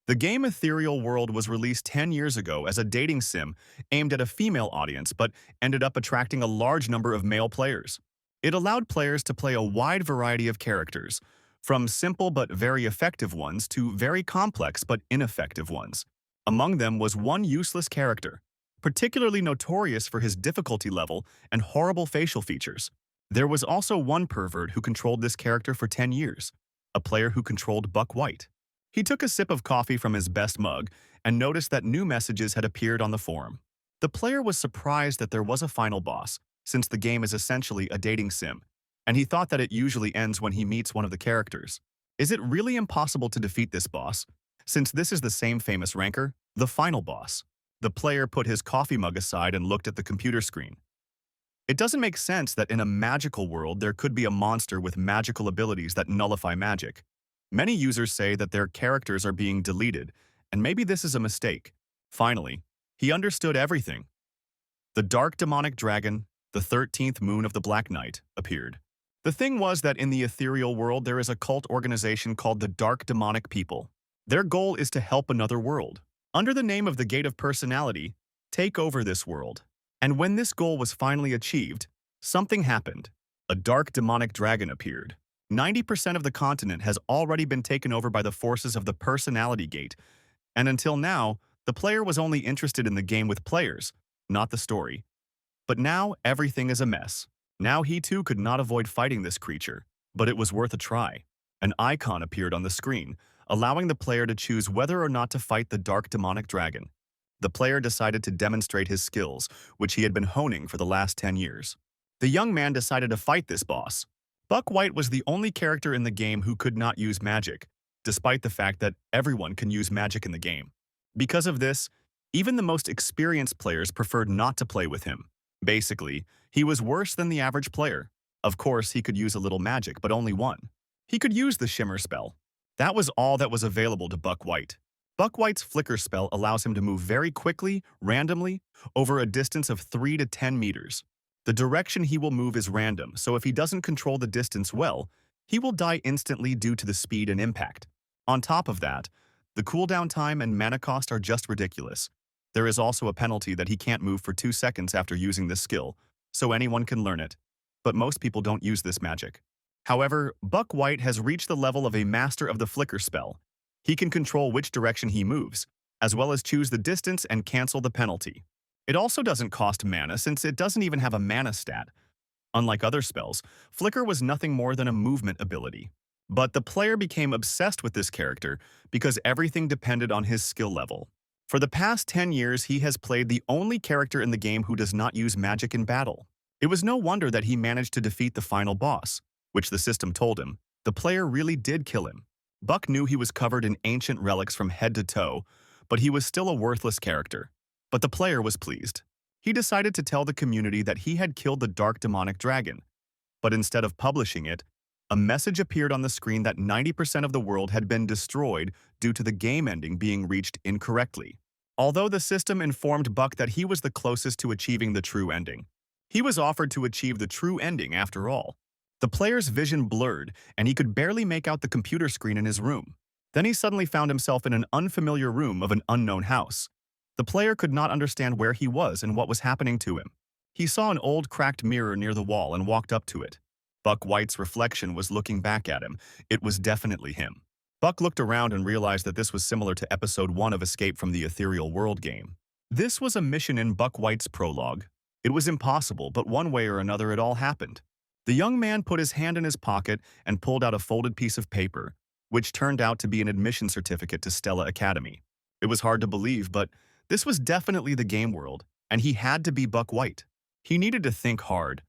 The game Ethereal World was released 10 years ago as a dating sim aimed at a female audience but ended up attracting a large number of male players. It allowed players to play a wide variety of characters, from simple but very effective ones to very complex but ineffective ones. Among them was one useless character, particularly notorious for his difficulty level and horrible facial features. There was also one pervert who controlled this character for 10 years, a player who controlled Buck White. He took a sip of coffee from his best mug and noticed that new messages had appeared on the forum. The player was surprised that there was a final boss, since the game is essentially a dating sim, and he thought that it usually ends when he meets one of the characters. Is it really impossible to defeat this boss? Since this is the same famous ranker, the final boss. The player put his coffee mug aside and looked at the computer screen. It doesn't make sense that in a magical world there could be a monster with magical abilities that nullify magic. Many users say that their characters are being deleted, and maybe this is a mistake. Finally, he understood everything. The dark demonic dragon, the 13th moon of the Black Knight, appeared. The thing was that in the ethereal world there is a cult organization called the Dark Demonic People. Their goal is to help another world, under the name of the Gate of Personality, take over this world. And when this goal was finally achieved, something happened. A dark demonic dragon appeared. 90% of the continent has already been taken over by the forces of the Personality Gate, and until now, the player was only interested in the game with players, not the story. But now, everything is a mess. Now he too could not avoid fighting this creature, but it was worth a try. An icon appeared on the screen, allowing the player to choose whether or not to fight the dark demonic dragon. The player decided to demonstrate his skills, which he had been honing for the last 10 years. The young man decided to fight this boss. Buck White was the only character in the game who could not use magic, despite the fact that everyone can use magic in the game. Because of this, even the most experienced players preferred not to play with him. Basically, he was worse than the average player. Of course, he could use a little magic, but only one. He could use the Shimmer spell. That was all that was available to Buck White. Buck White's Flicker spell allows him to move very quickly, randomly, over a distance of 3 to 10 meters. The direction he will move is random, so if he doesn't control the distance well, he will die instantly due to the speed and impact. On top of that, the cooldown time and mana cost are just ridiculous. There is also a penalty that he can't move for 2 seconds after using this skill, so anyone can learn it. But most people don't use this magic. However, Buck White has reached the level of a master of the Flicker spell. He can control which direction he moves, as well as choose the distance and cancel the penalty. It also doesn't cost mana since it doesn't even have a mana stat. Unlike other spells, Flicker was nothing more than a movement ability. But the player became obsessed with this character because everything depended on his skill level. For the past 10 years, he has played the only character in the game who does not use magic in battle. It was no wonder that he managed to defeat the final boss, which the system told him. The player really did kill him. Buck knew he was covered in ancient relics from head to toe, but he was still a worthless character. But the player was pleased. He decided to tell the community that he had killed the dark demonic dragon. But instead of publishing it, a message appeared on the screen that 90% of the world had been destroyed due to the game ending being reached incorrectly. Although the system informed Buck that he was the closest to achieving the true ending, he was offered to achieve the true ending after all. The player's vision blurred, and he could barely make out the computer screen in his room. Then he suddenly found himself in an unfamiliar room of an unknown house. The player could not understand where he was and what was happening to him. He saw an old cracked mirror near the wall and walked up to it. Buck White's reflection was looking back at him. It was definitely him. Buck looked around and realized that this was similar to Episode 1 of Escape from the Ethereal World game. This was a mission in Buck White's prologue. It was impossible, but one way or another it all happened. The young man put his hand in his pocket and pulled out a folded piece of paper, which turned out to be an admission certificate to Stella Academy. It was hard to believe, but this was definitely the game world, and he had to be Buck White. He needed to think hard.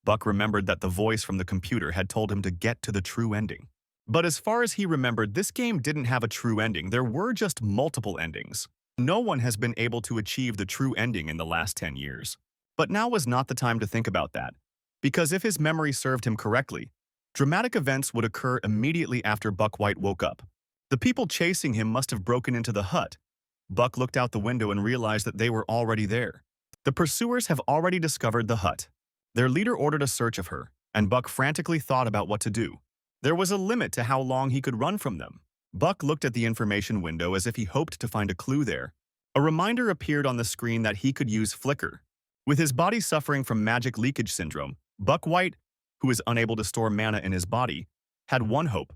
Buck remembered that the voice from the computer had told him to get to the true ending. But as far as he remembered, this game didn't have a true ending. There were just multiple endings. No one has been able to achieve the true ending in the last 10 years. But now was not the time to think about that, because if his memory served him correctly, dramatic events would occur immediately after Buck White woke up. The people chasing him must have broken into the hut. Buck looked out the window and realized that they were already there. The pursuers have already discovered the hut. Their leader ordered a search of her, and Buck frantically thought about what to do. There was a limit to how long he could run from them. Buck looked at the information window as if he hoped to find a clue there. A reminder appeared on the screen that he could use Flicker. With his body suffering from magic leakage syndrome, Buck White, who is unable to store mana in his body, had one hope: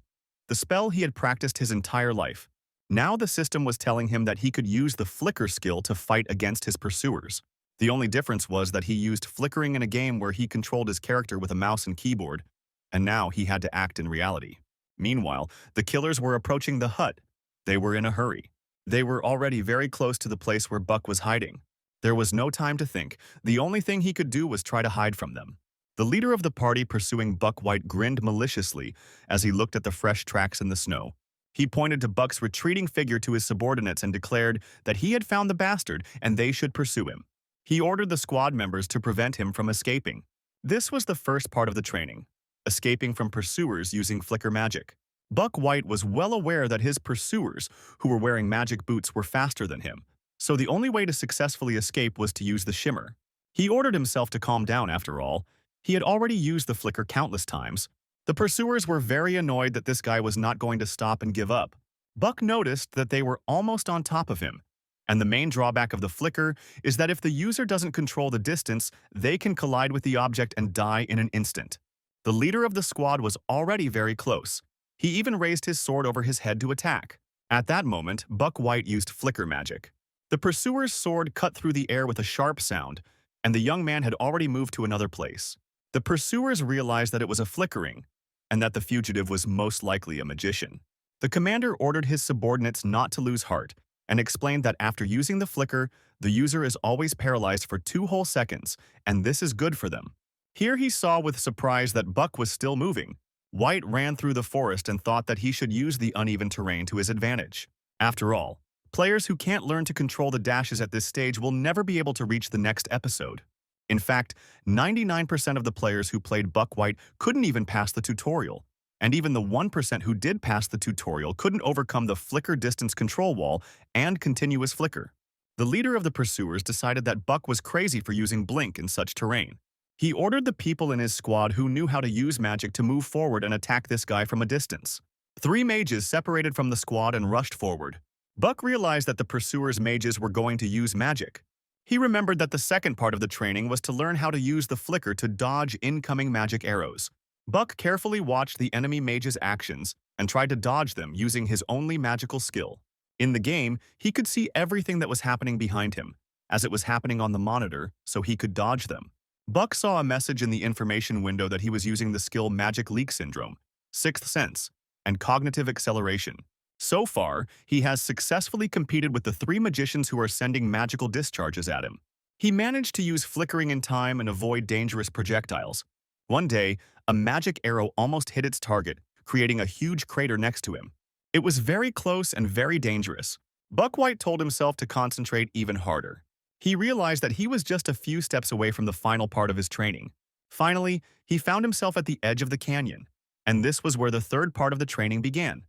the spell he had practiced his entire life. Now the system was telling him that he could use the Flicker skill to fight against his pursuers. The only difference was that he used flickering in a game where he controlled his character with a mouse and keyboard, and now he had to act in reality. Meanwhile, the killers were approaching the hut. They were in a hurry. They were already very close to the place where Buck was hiding. There was no time to think. The only thing he could do was try to hide from them. The leader of the party pursuing Buck White grinned maliciously as he looked at the fresh tracks in the snow. He pointed to Buck's retreating figure to his subordinates and declared that he had found the bastard and they should pursue him. He ordered the squad members to prevent him from escaping. This was the first part of the training: escaping from pursuers using flicker magic. Buck White was well aware that his pursuers, who were wearing magic boots, were faster than him, so the only way to successfully escape was to use the shimmer. He ordered himself to calm down after all. He had already used the flicker countless times. The pursuers were very annoyed that this guy was not going to stop and give up. Buck noticed that they were almost on top of him, and the main drawback of the flicker is that if the user doesn't control the distance, they can collide with the object and die in an instant. The leader of the squad was already very close. He even raised his sword over his head to attack. At that moment, Buck White used flicker magic. The pursuer's sword cut through the air with a sharp sound, and the young man had already moved to another place. The pursuers realized that it was a flickering, and that the fugitive was most likely a magician. The commander ordered his subordinates not to lose heart, and explained that after using the flicker, the user is always paralyzed for 2 whole seconds, and this is good for them. Here he saw with surprise that Buck was still moving. White ran through the forest and thought that he should use the uneven terrain to his advantage. After all, players who can't learn to control the dashes at this stage will never be able to reach the next episode. In fact, 99% of the players who played Buck White couldn't even pass the tutorial. And even the 1% who did pass the tutorial couldn't overcome the flicker distance control wall and continuous flicker. The leader of the pursuers decided that Buck was crazy for using blink in such terrain. He ordered the people in his squad who knew how to use magic to move forward and attack this guy from a distance. 3 mages separated from the squad and rushed forward. Buck realized that the pursuers' mages were going to use magic. He remembered that the second part of the training was to learn how to use the flicker to dodge incoming magic arrows. Buck carefully watched the enemy mage's actions and tried to dodge them using his only magical skill. In the game, he could see everything that was happening behind him, as it was happening on the monitor, so he could dodge them. Buck saw a message in the information window that he was using the skill Magic Leak Syndrome, Sixth Sense, and Cognitive Acceleration. So far, he has successfully competed with the 3 magicians who are sending magical discharges at him. He managed to use flickering in time and avoid dangerous projectiles. One day, a magic arrow almost hit its target, creating a huge crater next to him. It was very close and very dangerous. Buck White told himself to concentrate even harder. He realized that he was just a few steps away from the final part of his training. Finally, he found himself at the edge of the canyon, and this was where the third part of the training began: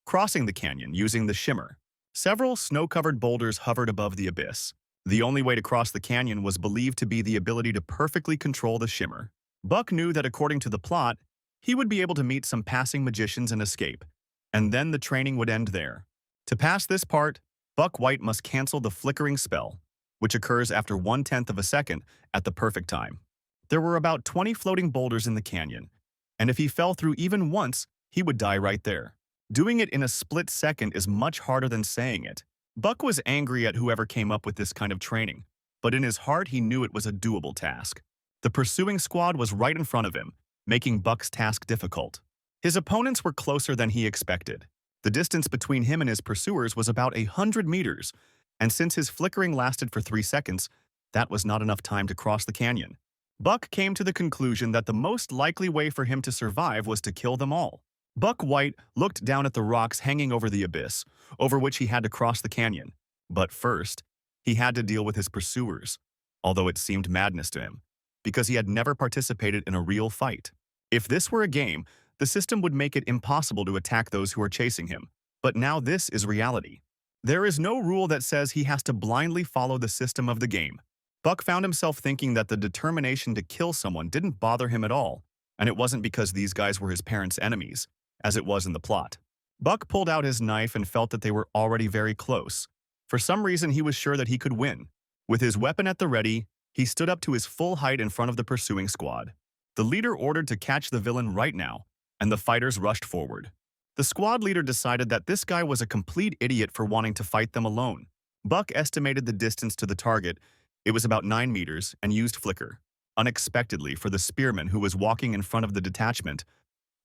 crossing the canyon using the shimmer. Several snow-covered boulders hovered above the abyss. The only way to cross the canyon was believed to be the ability to perfectly control the shimmer. Buck knew that according to the plot, he would be able to meet some passing magicians and escape, and then the training would end there. To pass this part, Buck White must cancel the flickering spell, which occurs after 1/10 of a second at the perfect time. There were about 20 floating boulders in the canyon, and if he fell through even once, he would die right there. Doing it in a split second is much harder than saying it. Buck was angry at whoever came up with this kind of training, but in his heart he knew it was a doable task. The pursuing squad was right in front of him, making Buck's task difficult. His opponents were closer than he expected. The distance between him and his pursuers was about 100 meters, and since his flickering lasted for 3 seconds, that was not enough time to cross the canyon. Buck came to the conclusion that the most likely way for him to survive was to kill them all. Buck White looked down at the rocks hanging over the abyss, over which he had to cross the canyon. But first, he had to deal with his pursuers, although it seemed madness to him, because he had never participated in a real fight. If this were a game, the system would make it impossible to attack those who are chasing him. But now this is reality. There is no rule that says he has to blindly follow the system of the game. Buck found himself thinking that the determination to kill someone didn't bother him at all, and it wasn't because these guys were his parents' enemies, as it was in the plot. Buck pulled out his knife and felt that they were already very close. For some reason, he was sure that he could win. With his weapon at the ready, he stood up to his full height in front of the pursuing squad. The leader ordered to catch the villain right now, and the fighters rushed forward. The squad leader decided that this guy was a complete idiot for wanting to fight them alone. Buck estimated the distance to the target. It was about 9 meters and used flicker. Unexpectedly, for the spearman who was walking in front of the detachment,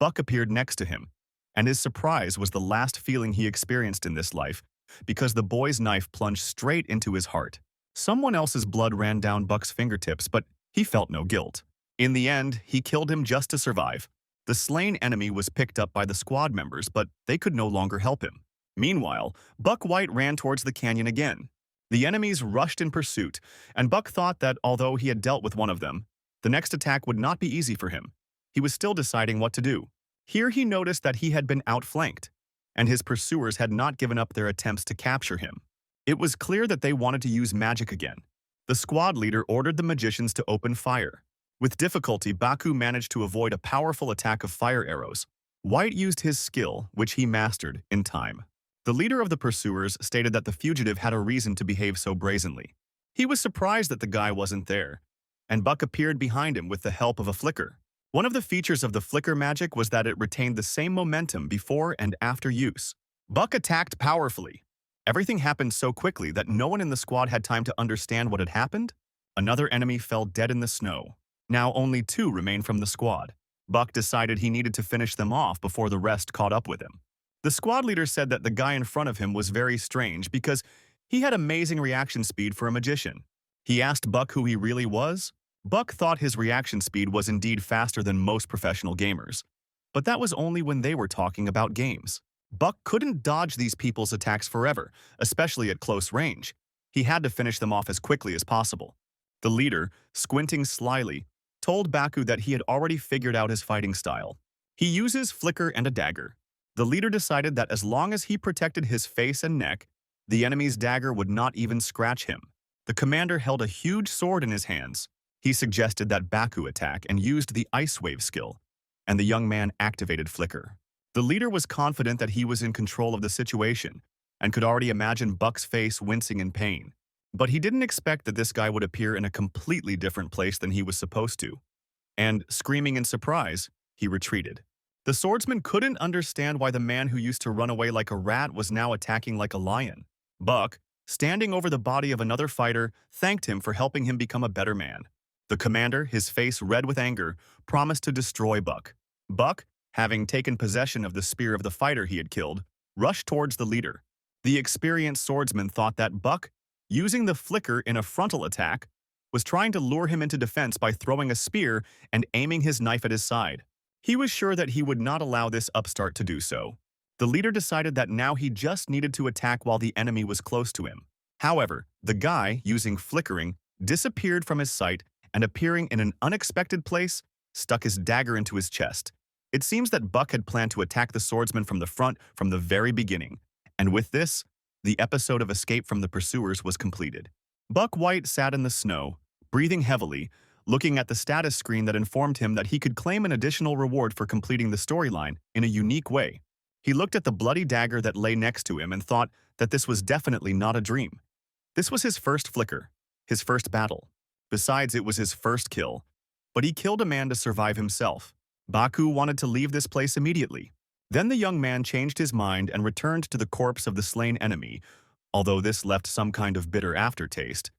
Buck appeared next to him, and his surprise was the last feeling he experienced in this life, because the boy's knife plunged straight into his heart. Someone else's blood ran down Buck's fingertips, but he felt no guilt. In the end, he killed him just to survive. The slain enemy was picked up by the squad members, but they could no longer help him. Meanwhile, Buck White ran towards the canyon again. The enemies rushed in pursuit, and Buck thought that although he had dealt with one of them, the next attack would not be easy for him. He was still deciding what to do. Here he noticed that he had been outflanked, and his pursuers had not given up their attempts to capture him. It was clear that they wanted to use magic again. The squad leader ordered the magicians to open fire. With difficulty, Baku managed to avoid a powerful attack of fire arrows. White used his skill, which he mastered, in time. The leader of the pursuers stated that the fugitive had a reason to behave so brazenly. He was surprised that the guy wasn't there, and Buck appeared behind him with the help of a flicker. One of the features of the flicker magic was that it retained the same momentum before and after use. Buck attacked powerfully. Everything happened so quickly that no one in the squad had time to understand what had happened. Another enemy fell dead in the snow. Now only 2 remained from the squad. Buck decided he needed to finish them off before the rest caught up with him. The squad leader said that the guy in front of him was very strange because he had amazing reaction speed for a magician. He asked Buck who he really was. Buck thought his reaction speed was indeed faster than most professional gamers. But that was only when they were talking about games. Buck couldn't dodge these people's attacks forever, especially at close range. He had to finish them off as quickly as possible. The leader, squinting slyly, told Baku that he had already figured out his fighting style. He uses flicker and a dagger. The leader decided that as long as he protected his face and neck, the enemy's dagger would not even scratch him. The commander held a huge sword in his hands. He suggested that Baku attack and used the Ice Wave skill, and the young man activated flicker. The leader was confident that he was in control of the situation and could already imagine Buck's face wincing in pain. But he didn't expect that this guy would appear in a completely different place than he was supposed to. And, screaming in surprise, he retreated. The swordsman couldn't understand why the man who used to run away like a rat was now attacking like a lion. Buck, standing over the body of another fighter, thanked him for helping him become a better man. The commander, his face red with anger, promised to destroy Buck. Buck, having taken possession of the spear of the fighter he had killed, rushed towards the leader. The experienced swordsman thought that Buck, using the flicker in a frontal attack, was trying to lure him into defense by throwing a spear and aiming his knife at his side. He was sure that he would not allow this upstart to do so. The leader decided that now he just needed to attack while the enemy was close to him. However, the guy, using flickering, disappeared from his sight and, appearing in an unexpected place, stuck his dagger into his chest. It seems that Buck had planned to attack the swordsman from the front from the very beginning, and with this, the episode of escape from the pursuers was completed. Buck White sat in the snow, breathing heavily, looking at the status screen that informed him that he could claim an additional reward for completing the storyline in a unique way. He looked at the bloody dagger that lay next to him and thought that this was definitely not a dream. This was his first flicker, his first battle. Besides, it was his first kill, but he killed a man to survive himself. Baku wanted to leave this place immediately. Then the young man changed his mind and returned to the corpse of the slain enemy, although this left some kind of bitter aftertaste.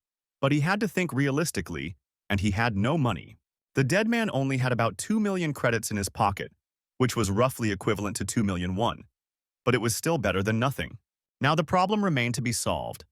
But he had to think realistically, and he had no money. The dead man only had about 2 million credits in his pocket, which was roughly equivalent to 2 million won. But it was still better than nothing. Now the problem remained to be solved.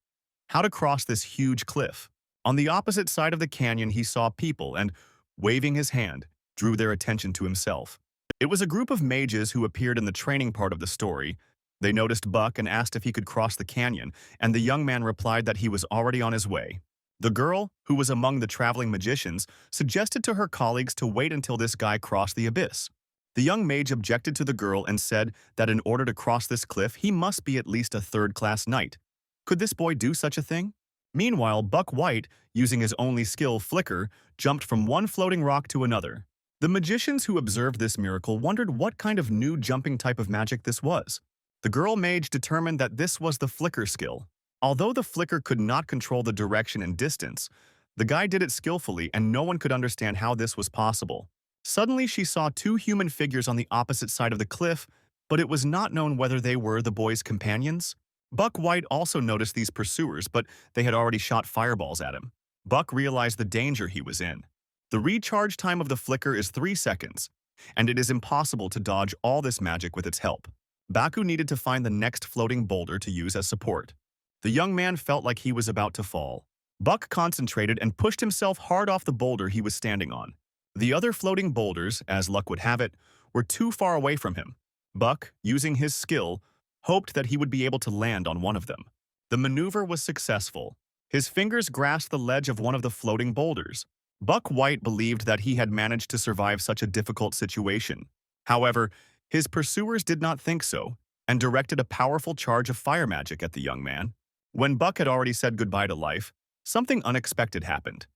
How to cross this huge cliff. On the opposite side of the canyon he saw people and, waving his hand, drew their attention to himself. It was a group of mages who appeared in the training part of the story. They noticed Buck and asked if he could cross the canyon, and the young man replied that he was already on his way. The girl, who was among the traveling magicians, suggested to her colleagues to wait until this guy crossed the abyss. The young mage objected to the girl and said that in order to cross this cliff, he must be at least a third-class knight. Could this boy do such a thing? Meanwhile, Buck White, using his only skill, flicker, jumped from one floating rock to another. The magicians who observed this miracle wondered what kind of new jumping type of magic this was. The The girl mage determined that this was the flicker skill. Although the flicker could not control the direction and distance, the guy did it skillfully and no one could understand how this was possible. Suddenly she saw two human figures on the opposite side of the cliff, but it was not known whether they were the boy's companions. Buck White also noticed these pursuers, but they had already shot fireballs at him. Buck realized the danger he was in. The recharge time of the flicker is 3 seconds, and it is impossible to dodge all this magic with its help. Baku needed to find the next floating boulder to use as support. The young man felt like he was about to fall. Buck concentrated and pushed himself hard off the boulder he was standing on. The other floating boulders, as luck would have it, were too far away from him. Buck, using his skill, hoped that he would be able to land on one of them. The maneuver was successful. His fingers grasped the ledge of one of the floating boulders. Buck White believed that he had managed to survive such a difficult situation. However, his pursuers did not think so, and directed a powerful charge of fire magic at the young man. When Buck had already said goodbye to life, something unexpected happened.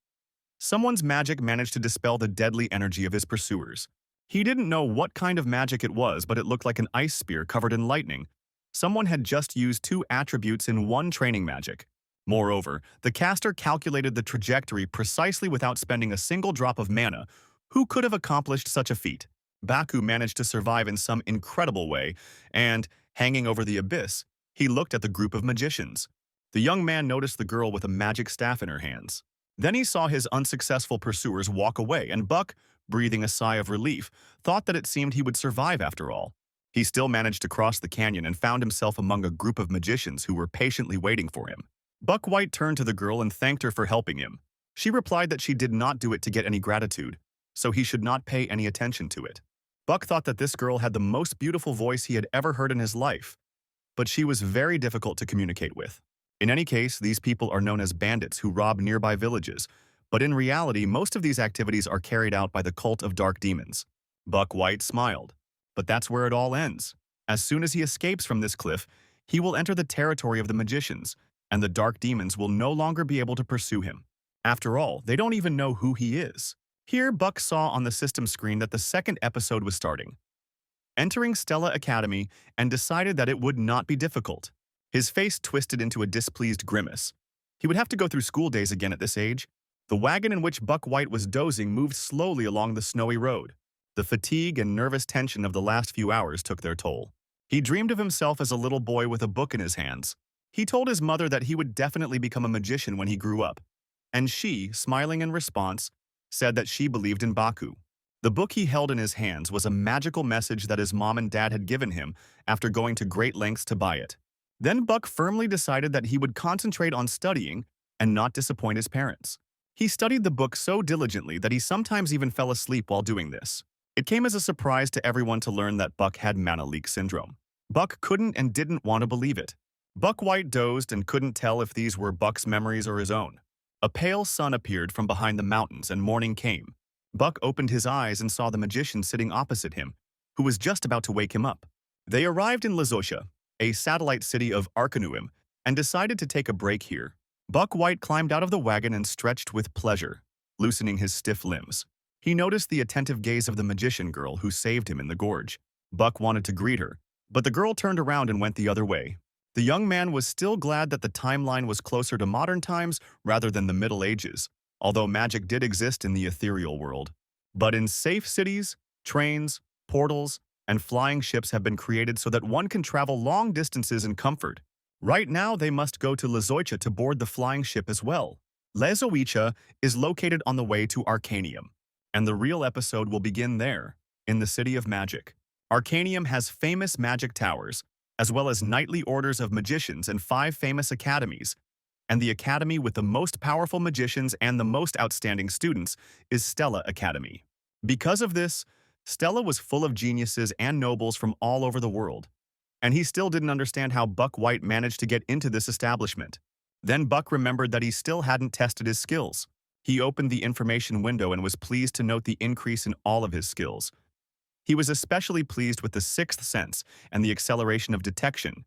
Someone's magic managed to dispel the deadly energy of his pursuers. He didn't know what kind of magic it was, but it looked like an ice spear covered in lightning. Someone had just used 2 attributes in one training magic. Moreover, the caster calculated the trajectory precisely without spending a single drop of mana. Who could have accomplished such a feat? Baku managed to survive in some incredible way, and, hanging over the abyss, he looked at the group of magicians. The young man noticed the girl with a magic staff in her hands. Then he saw his unsuccessful pursuers walk away, and Buck, breathing a sigh of relief, thought that it seemed he would survive after all. He still managed to cross the canyon and found himself among a group of magicians who were patiently waiting for him. Buck White turned to the girl and thanked her for helping him. She replied that she did not do it to get any gratitude, so he should not pay any attention to it. Buck thought that this girl had the most beautiful voice he had ever heard in his life, but she was very difficult to communicate with. In any case, these people are known as bandits who rob nearby villages, but in reality, most of these activities are carried out by the cult of dark demons. Buck White smiled. But that's where it all ends. As soon as he escapes from this cliff, he will enter the territory of the magicians, and the dark demons will no longer be able to pursue him. After all, they don't even know who he is. Here, Buck saw on the system screen that the second episode was starting. Entering Stella Academy, and decided that it would not be difficult. His face twisted into a displeased grimace. He would have to go through school days again at this age. The wagon in which Buck White was dozing moved slowly along the snowy road. The fatigue and nervous tension of the last few hours took their toll. He dreamed of himself as a little boy with a book in his hands. He told his mother that he would definitely become a magician when he grew up. And she, smiling in response, said that she believed in Baku. The book he held in his hands was a magical message that his mom and dad had given him after going to great lengths to buy it. Then Buck firmly decided that he would concentrate on studying and not disappoint his parents. He studied the book so diligently that he sometimes even fell asleep while doing this. It came as a surprise to everyone to learn that Buck had mana leak syndrome. Buck couldn't and didn't want to believe it. Buck White dozed and couldn't tell if these were Buck's memories or his own. A pale sun appeared from behind the mountains and morning came. Buck opened his eyes and saw the magician sitting opposite him, who was just about to wake him up. They arrived in Lizosha, a satellite city of Arkanuim, and decided to take a break here. Buck White climbed out of the wagon and stretched with pleasure, loosening his stiff limbs. He noticed the attentive gaze of the magician girl who saved him in the gorge. Buck wanted to greet her, but the girl turned around and went the other way. The young man was still glad that the timeline was closer to modern times rather than the Middle Ages, although magic did exist in the ethereal world. But in safe cities, trains, portals, and flying ships have been created so that one can travel long distances in comfort. Right now, they must go to Lizoicha to board the flying ship as well. Lizoicha is located on the way to Arcanium, and the real episode will begin there, in the City of Magic. Arcanium has famous magic towers, as well as knightly orders of magicians and 5 famous academies, and the academy with the most powerful magicians and the most outstanding students is Stella Academy. Because of this, Stella was full of geniuses and nobles from all over the world, and he still didn't understand how Buck White managed to get into this establishment. Then Buck remembered that he still hadn't tested his skills. He opened the information window and was pleased to note the increase in all of his skills. He was especially pleased with the 6th sense and the acceleration of detection.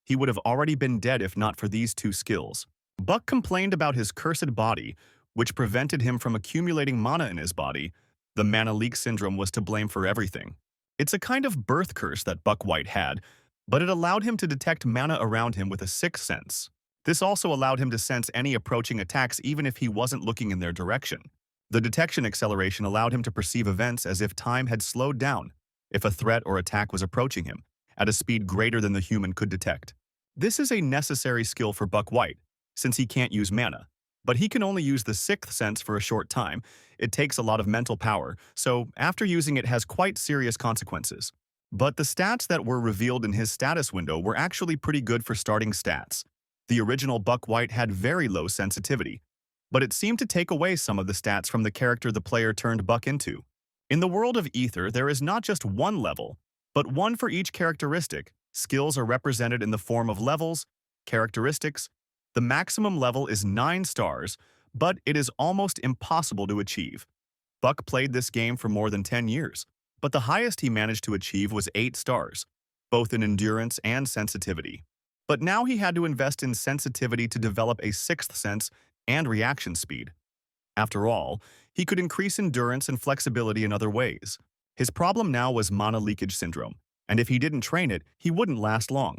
He would have already been dead if not for these 2 skills. Buck complained about his cursed body, which prevented him from accumulating mana in his body. The mana leak syndrome was to blame for everything. It's a kind of birth curse that Buck White had, but it allowed him to detect mana around him with a sixth sense. This also allowed him to sense any approaching attacks even if he wasn't looking in their direction. The detection acceleration allowed him to perceive events as if time had slowed down if a threat or attack was approaching him, at a speed greater than the human could detect. This is a necessary skill for Buck White, since he can't use mana. But he can only use the sixth sense for a short time. It takes a lot of mental power, so after using it has quite serious consequences. But the stats that were revealed in his status window were actually pretty good for starting stats. The original Buck White had very low sensitivity, but it seemed to take away some of the stats from the character the player turned Buck into. In the world of Ether, there is not just one level, but one for each characteristic. Skills are represented in the form of levels, characteristics. The maximum level is 9 stars, but it is almost impossible to achieve. Buck played this game for more than 10 years, but the highest he managed to achieve was 8 stars, both in endurance and sensitivity. But now he had to invest in sensitivity to develop a sixth sense and reaction speed. After all, he could increase endurance and flexibility in other ways. His problem now was mana leakage syndrome, and if he didn't train it, he wouldn't last long.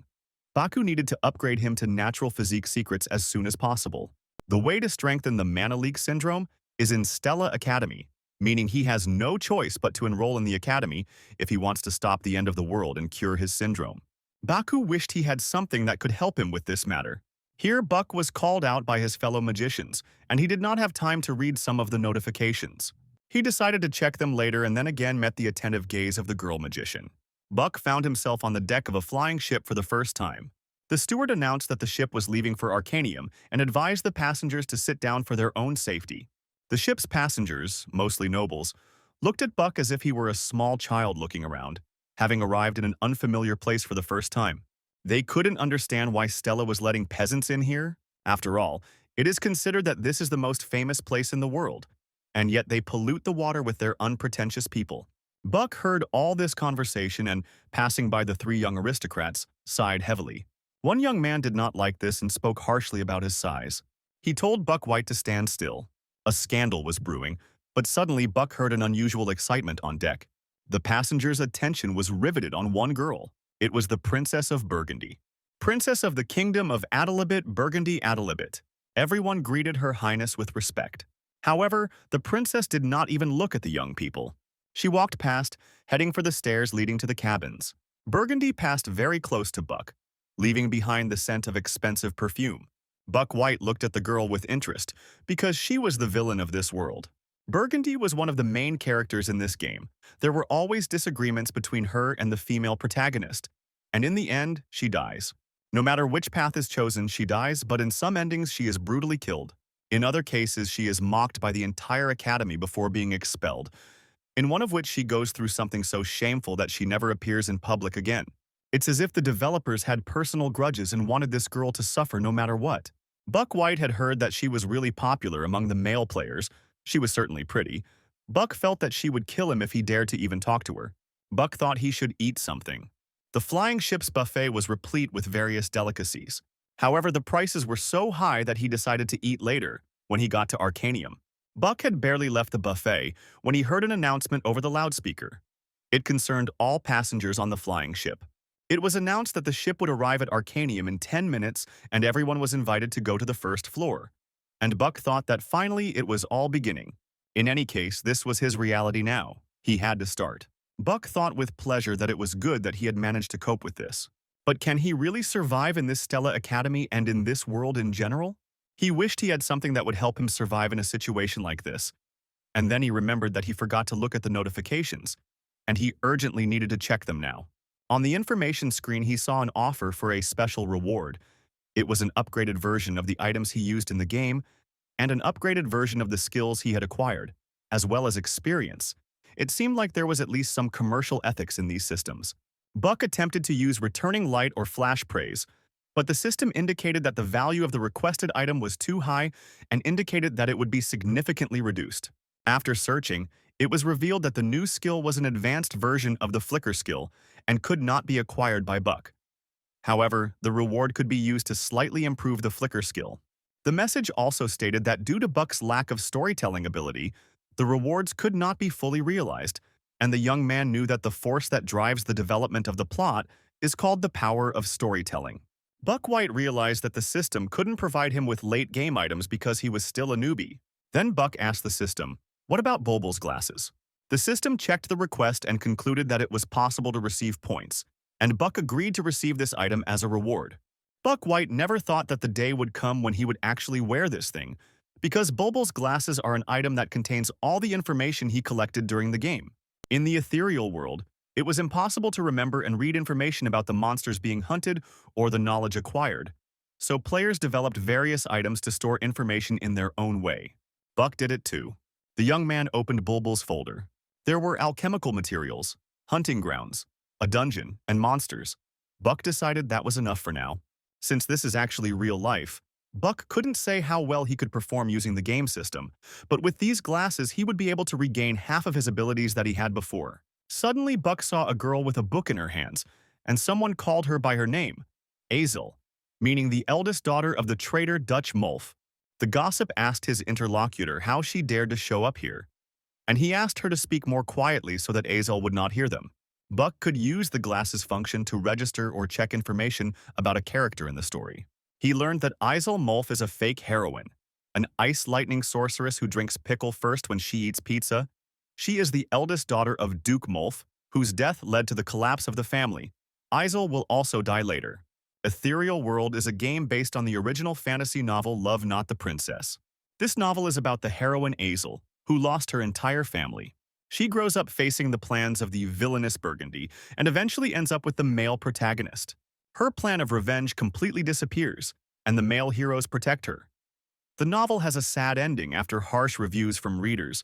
Baku needed to upgrade him to natural physique secrets as soon as possible. The way to strengthen the mana leak syndrome is in Stella Academy, meaning he has no choice but to enroll in the academy if he wants to stop the end of the world and cure his syndrome. Baku wished he had something that could help him with this matter. Here, Buck was called out by his fellow magicians, and he did not have time to read some of the notifications. He decided to check them later and then again met the attentive gaze of the girl magician. Buck found himself on the deck of a flying ship for the first time. The steward announced that the ship was leaving for Arcanium and advised the passengers to sit down for their own safety. The ship's passengers, mostly nobles, looked at Buck as if he were a small child looking around, having arrived in an unfamiliar place for the first time. They couldn't understand why Stella was letting peasants in here. After all, it is considered that this is the most famous place in the world, and yet they pollute the water with their unpretentious people. Buck heard all this conversation and, passing by the 3 young aristocrats, sighed heavily. One young man did not like this and spoke harshly about his size. He told Buck White to stand still. A scandal was brewing, but suddenly Buck heard an unusual excitement on deck. The passengers' attention was riveted on one girl. It was the Princess of Burgundy. Princess of the Kingdom of Adalabit, Burgundy Adalabit. Everyone greeted Her Highness with respect. However, the princess did not even look at the young people. She walked past, heading for the stairs leading to the cabins. Burgundy passed very close to Buck, leaving behind the scent of expensive perfume. Buck White looked at the girl with interest, because she was the villain of this world. Burgundy was one of the main characters in this game. There were always disagreements between her and the female protagonist, and in the end, she dies. No matter which path is chosen, she dies, but in some endings she is brutally killed. In other cases, she is mocked by the entire academy before being expelled, in one of which she goes through something so shameful that she never appears in public again. It's as if the developers had personal grudges and wanted this girl to suffer no matter what. Buck White had heard that she was really popular among the male players. She was certainly pretty. Buck felt that she would kill him if he dared to even talk to her. Buck thought he should eat something. The flying ship's buffet was replete with various delicacies. However, the prices were so high that he decided to eat later, when he got to Arcanium. Buck had barely left the buffet when he heard an announcement over the loudspeaker. It concerned all passengers on the flying ship. It was announced that the ship would arrive at Arcanium in 10 minutes and everyone was invited to go to the first floor. And Buck thought that finally it was all beginning. In any case, this was his reality now. He had to start. Buck thought with pleasure that it was good that he had managed to cope with this. But can he really survive in this Stella Academy and in this world in general? He wished he had something that would help him survive in a situation like this. And then he remembered that he forgot to look at the notifications, and he urgently needed to check them now. On the information screen, he saw an offer for a special reward. It was an upgraded version of the items he used in the game and an upgraded version of the skills he had acquired, as well as experience. It seemed like there was at least some commercial ethics in these systems. Buck attempted to use returning light or flash praise, but the system indicated that the value of the requested item was too high and indicated that it would be significantly reduced. After searching, it was revealed that the new skill was an advanced version of the flicker skill and could not be acquired by Buck. However, the reward could be used to slightly improve the flicker skill. The message also stated that due to Buck's lack of storytelling ability, the rewards could not be fully realized, and the young man knew that the force that drives the development of the plot is called the power of storytelling. Buck White realized that the system couldn't provide him with late game items because he was still a newbie. Then Buck asked the system, "What about Bulbul's glasses?" The system checked the request and concluded that it was possible to receive points, and Buck agreed to receive this item as a reward. Buck White never thought that the day would come when he would actually wear this thing, because Bulbul's glasses are an item that contains all the information he collected during the game. In the ethereal world, it was impossible to remember and read information about the monsters being hunted or the knowledge acquired, so players developed various items to store information in their own way. Buck did it too. The young man opened Bulbul's folder. There were alchemical materials, hunting grounds, a dungeon, and monsters. Buck decided that was enough for now. Since this is actually real life, Buck couldn't say how well he could perform using the game system, but with these glasses he would be able to regain half of his abilities that he had before. Suddenly, Buck saw a girl with a book in her hands, and someone called her by her name, Azel, meaning the eldest daughter of the traitor Dutch Mulf. The gossip asked his interlocutor how she dared to show up here, and he asked her to speak more quietly so that Azel would not hear them. Buck could use the glasses function to register or check information about a character in the story. He learned that Azel Mulf is a fake heroine, an ice lightning sorceress who drinks pickle first when she eats pizza. She is the eldest daughter of Duke Mulf, whose death led to the collapse of the family. Azel will also die later. Ethereal World is a game based on the original fantasy novel Love Not the Princess. This novel is about the heroine Azel, who lost her entire family. She grows up facing the plans of the villainous Burgundy and eventually ends up with the male protagonist. Her plan of revenge completely disappears, and the male heroes protect her. The novel has a sad ending after harsh reviews from readers,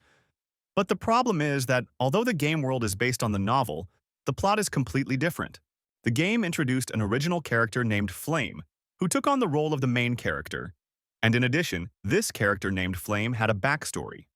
but the problem is that although the game world is based on the novel, the plot is completely different. The game introduced an original character named Flame, who took on the role of the main character, and in addition, this character named Flame had a backstory.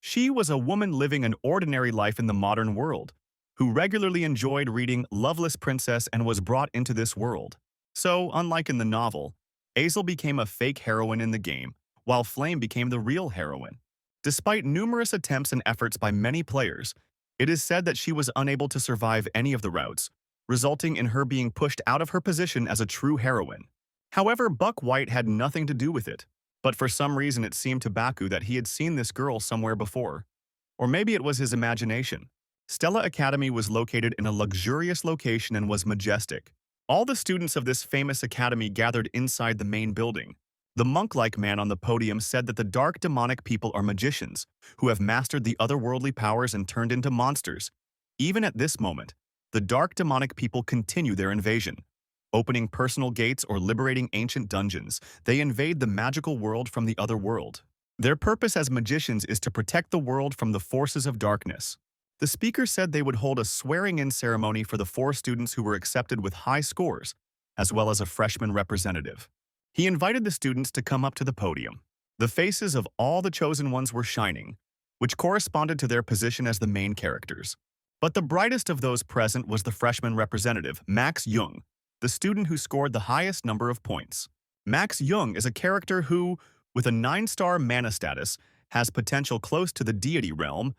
She was a woman living an ordinary life in the modern world, who regularly enjoyed reading Loveless Princess and was brought into this world. So, unlike in the novel, Azel became a fake heroine in the game, while Flame became the real heroine. Despite numerous attempts and efforts by many players, it is said that she was unable to survive any of the routes, resulting in her being pushed out of her position as a true heroine. However, Buck White had nothing to do with it, but for some reason it seemed to Baku that he had seen this girl somewhere before. Or maybe it was his imagination. Stella Academy was located in a luxurious location and was majestic. All the students of this famous academy gathered inside the main building. The monk-like man on the podium said that the dark demonic people are magicians, who have mastered the otherworldly powers and turned into monsters. Even at this moment, the dark demonic people continue their invasion. Opening personal gates or liberating ancient dungeons, they invade the magical world from the other world. Their purpose as magicians is to protect the world from the forces of darkness. The speaker said they would hold a swearing-in ceremony for the 4 students who were accepted with high scores, as well as a freshman representative. He invited the students to come up to the podium. The faces of all the chosen ones were shining, which corresponded to their position as the main characters. But the brightest of those present was the freshman representative, Max Jung, the student who scored the highest number of points. Max Jung is a character who, with a 9-star mana status, has potential close to the deity realm.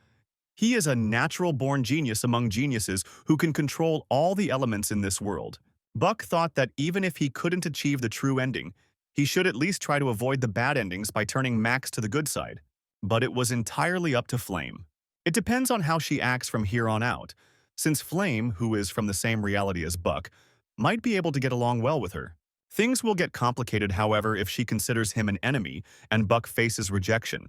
He is a natural-born genius among geniuses who can control all the elements in this world. Buck thought that even if he couldn't achieve the true ending, he should at least try to avoid the bad endings by turning Max to the good side. But it was entirely up to Flame. It depends on how she acts from here on out, since Flame, who is from the same reality as Buck, might be able to get along well with her. Things will get complicated, however, if she considers him an enemy and Buck faces rejection.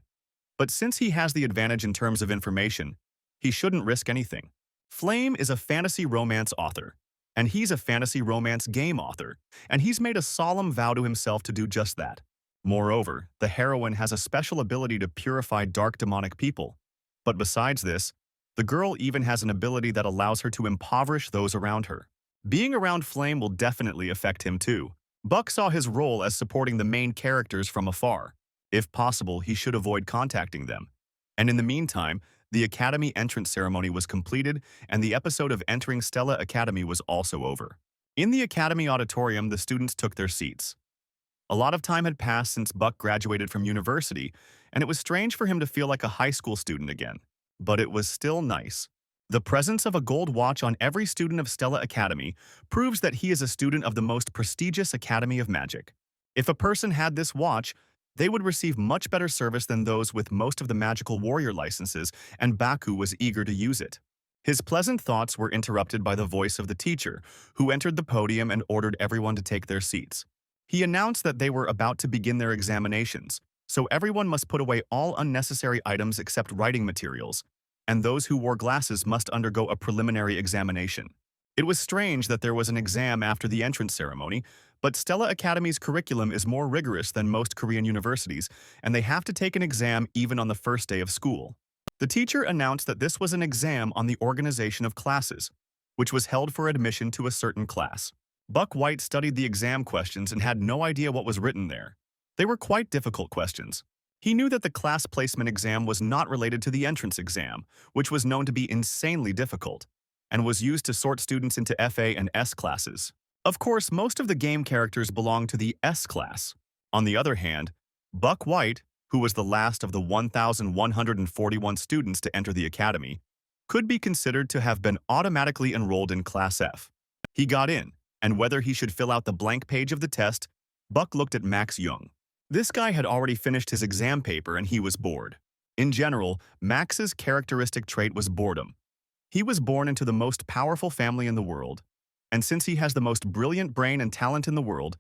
But since he has the advantage in terms of information, he shouldn't risk anything. Flame is a fantasy romance author, and he's a fantasy romance game author, and he's made a solemn vow to himself to do just that. Moreover, the heroine has a special ability to purify dark demonic people. But besides this, the girl even has an ability that allows her to impoverish those around her. Being around Flame will definitely affect him too. Buck saw his role as supporting the main characters from afar. If possible, he should avoid contacting them. And in the meantime, the Academy entrance ceremony was completed and the episode of Entering Stella Academy was also over. In the Academy auditorium, the students took their seats. A lot of time had passed since Buck graduated from university, and it was strange for him to feel like a high school student again. But it was still nice. The presence of a gold watch on every student of Stella Academy proves that he is a student of the most prestigious Academy of Magic. If a person had this watch, they would receive much better service than those with most of the magical warrior licenses, and Baku was eager to use it. His pleasant thoughts were interrupted by the voice of the teacher, who entered the podium and ordered everyone to take their seats. He announced that they were about to begin their examinations, so everyone must put away all unnecessary items except writing materials, and those who wore glasses must undergo a preliminary examination. It was strange that there was an exam after the entrance ceremony, but Stella Academy's curriculum is more rigorous than most Korean universities, and they have to take an exam even on the first day of school. The teacher announced that this was an exam on the organization of classes, which was held for admission to a certain class. Buck White studied the exam questions and had no idea what was written there. They were quite difficult questions. He knew that the class placement exam was not related to the entrance exam, which was known to be insanely difficult, and was used to sort students into FA and S classes. Of course, most of the game characters belong to the S class. On the other hand, Buck White, who was the last of the 1,141 students to enter the academy, could be considered to have been automatically enrolled in Class F. He got in, and whether he should fill out the blank page of the test, Buck looked at Max Young. This guy had already finished his exam paper and he was bored. In general, Max's characteristic trait was boredom. He was born into the most powerful family in the world, and since he has the most brilliant brain and talent in the world,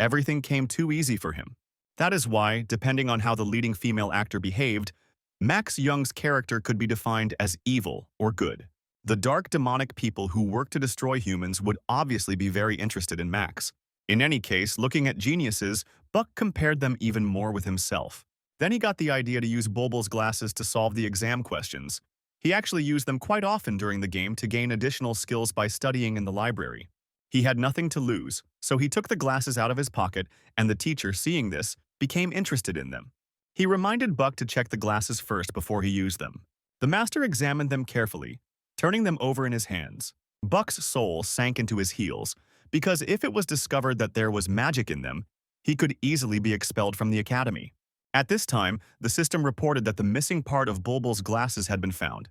everything came too easy for him. That is why, depending on how the leading female actor behaved, Max Young's character could be defined as evil or good. The dark demonic people who work to destroy humans would obviously be very interested in Max. In any case, looking at geniuses, Buck compared them even more with himself. Then he got the idea to use Bulbul's glasses to solve the exam questions. He actually used them quite often during the game to gain additional skills by studying in the library. He had nothing to lose, so he took the glasses out of his pocket, and the teacher, seeing this, became interested in them. He reminded Buck to check the glasses first before he used them. The master examined them carefully, turning them over in his hands. Buck's soul sank into his heels, because if it was discovered that there was magic in them, he could easily be expelled from the academy. At this time, the system reported that the missing part of Bulbul's glasses had been found,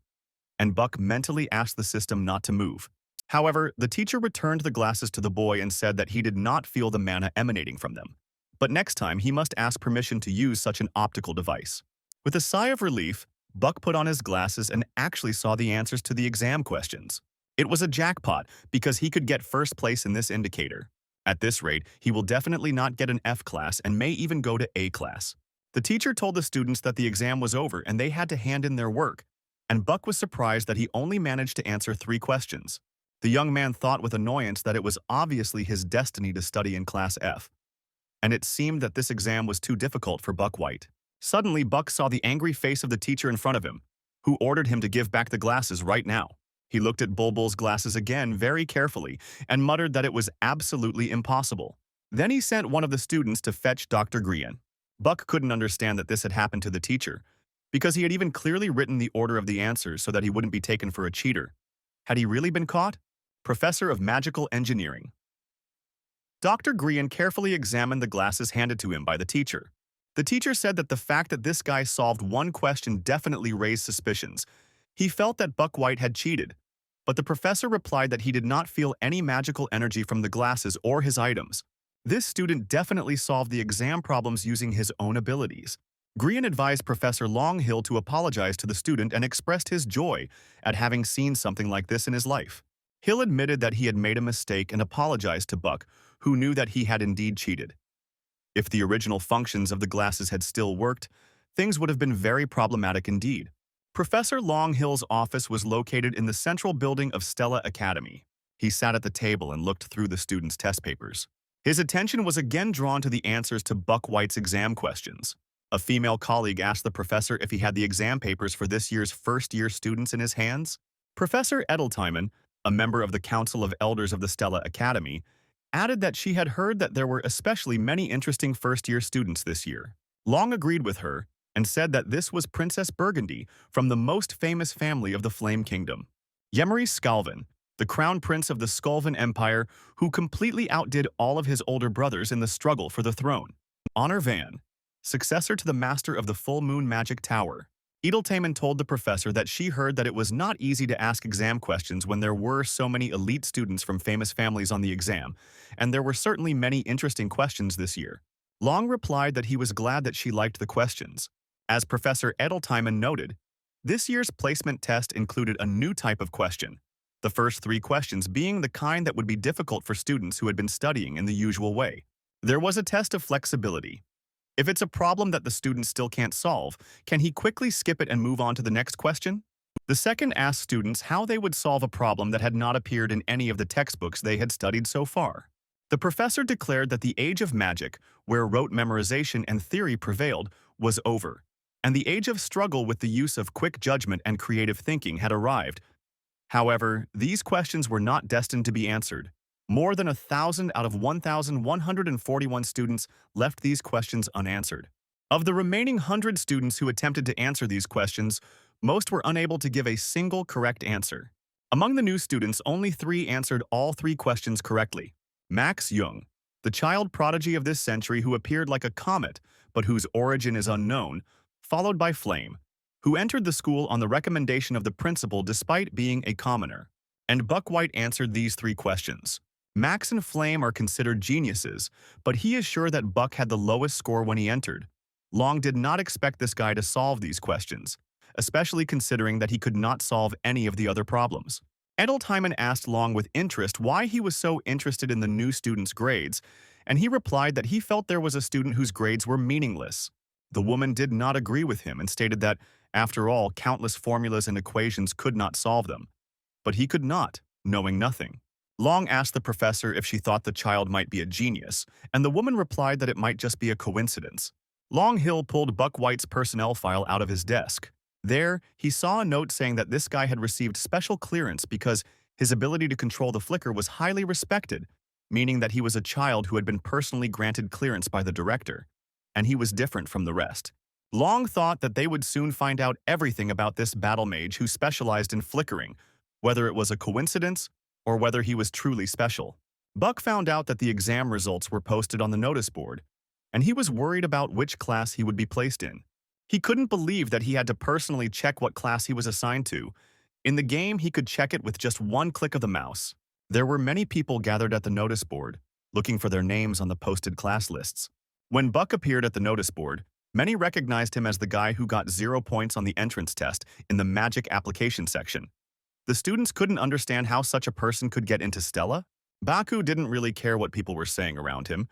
and Buck mentally asked the system not to move. However, the teacher returned the glasses to the boy and said that he did not feel the mana emanating from them, but next time he must ask permission to use such an optical device. With a sigh of relief, Buck put on his glasses and actually saw the answers to the exam questions. It was a jackpot because he could get first place in this indicator. At this rate, he will definitely not get an F class and may even go to A class. The teacher told the students that the exam was over and they had to hand in their work, and Buck was surprised that he only managed to answer 3 questions. The young man thought with annoyance that it was obviously his destiny to study in Class F, and it seemed that this exam was too difficult for Buck White. Suddenly, Buck saw the angry face of the teacher in front of him, who ordered him to give back the glasses right now. He looked at Bulbul's glasses again very carefully and muttered that it was absolutely impossible. Then he sent one of the students to fetch Dr. Grian. Buck couldn't understand that this had happened to the teacher, because he had even clearly written the order of the answers so that he wouldn't be taken for a cheater. Had he really been caught? Professor of Magical Engineering. Dr. Grian carefully examined the glasses handed to him by the teacher. The teacher said that the fact that this guy solved one question definitely raised suspicions. He felt that Buck White had cheated, but the professor replied that he did not feel any magical energy from the glasses or his items. This student definitely solved the exam problems using his own abilities. Grian advised Professor Longhill to apologize to the student and expressed his joy at having seen something like this in his life. Hill admitted that he had made a mistake and apologized to Buck, who knew that he had indeed cheated. If the original functions of the glasses had still worked, things would have been very problematic indeed. Professor Longhill's office was located in the central building of Stella Academy. He sat at the table and looked through the students' test papers. His attention was again drawn to the answers to Buck White's exam questions. A female colleague asked the professor if he had the exam papers for this year's first-year students in his hands. Professor Edeltiman, a member of the Council of Elders of the Stella Academy, added that she had heard that there were especially many interesting first-year students this year. Long agreed with her and said that this was Princess Burgundy from the most famous family of the Flame Kingdom. Yemery Skalvin, the crown prince of the Skulvan Empire, who completely outdid all of his older brothers in the struggle for the throne. Honor Van, successor to the master of the Full Moon Magic Tower. Edeltamen told the professor that she heard that it was not easy to ask exam questions when there were so many elite students from famous families on the exam, and there were certainly many interesting questions this year. Long replied that he was glad that she liked the questions. As Professor Edeltamen noted, this year's placement test included a new type of question, the first three questions being the kind that would be difficult for students who had been studying in the usual way. There was a test of flexibility. If it's a problem that the student still can't solve, can he quickly skip it and move on to the next question? The second asked students how they would solve a problem that had not appeared in any of the textbooks they had studied so far. The professor declared that the age of magic, where rote memorization and theory prevailed, was over, and the age of struggle with the use of quick judgment and creative thinking had arrived. However, these questions were not destined to be answered. More than 1,000 out of 1,141 students left these questions unanswered. Of the remaining 100 students who attempted to answer these questions, most were unable to give a single correct answer. Among the new students, only 3 answered all 3 questions correctly. Max Jung, the child prodigy of this century who appeared like a comet but whose origin is unknown, followed by Flame, who entered the school on the recommendation of the principal despite being a commoner. And Buckwhite answered these 3 questions. Max and Flame are considered geniuses, but he is sure that Buck had the lowest score when he entered. Long did not expect this guy to solve these questions, especially considering that he could not solve any of the other problems. Edeltamen asked Long with interest why he was so interested in the new student's grades, and he replied that he felt there was a student whose grades were meaningless. The woman did not agree with him and stated that, after all, countless formulas and equations could not solve them. But he could not, knowing nothing. Long asked the professor if she thought the child might be a genius, and the woman replied that it might just be a coincidence. Long Hill pulled Buckwhite's personnel file out of his desk. There, he saw a note saying that this guy had received special clearance because his ability to control the flicker was highly respected, meaning that he was a child who had been personally granted clearance by the director, and he was different from the rest. Long thought that they would soon find out everything about this battle mage who specialized in flickering, whether it was a coincidence or whether he was truly special. Buck found out that the exam results were posted on the notice board, and he was worried about which class he would be placed in. He couldn't believe that he had to personally check what class he was assigned to. In the game, he could check it with just one click of the mouse. There were many people gathered at the notice board, looking for their names on the posted class lists. When Buck appeared at the notice board, many recognized him as the guy who got 0 points on the entrance test in the magic application section. The students couldn't understand how such a person could get into Stella. Baku didn't really care what people were saying around him.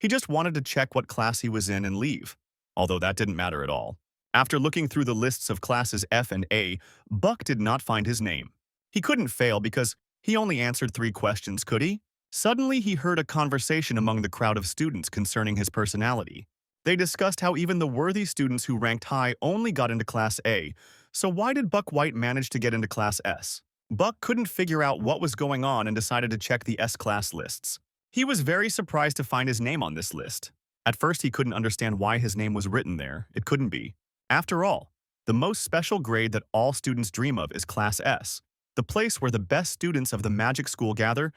He just wanted to check what class he was in and leave, although that didn't matter at all. After looking through the lists of classes F and A, Buck did not find his name. He couldn't fail because he only answered 3 questions, could he? Suddenly, he heard a conversation among the crowd of students concerning his personality. They discussed how even the worthy students who ranked high only got into Class A, so why did Buckwhite manage to get into Class S? Buck couldn't figure out what was going on and decided to check the S-class lists. He was very surprised to find his name on this list. At first, he couldn't understand why his name was written there. It couldn't be. After all, the most special grade that all students dream of is Class S, the place where the best students of the magic school gather.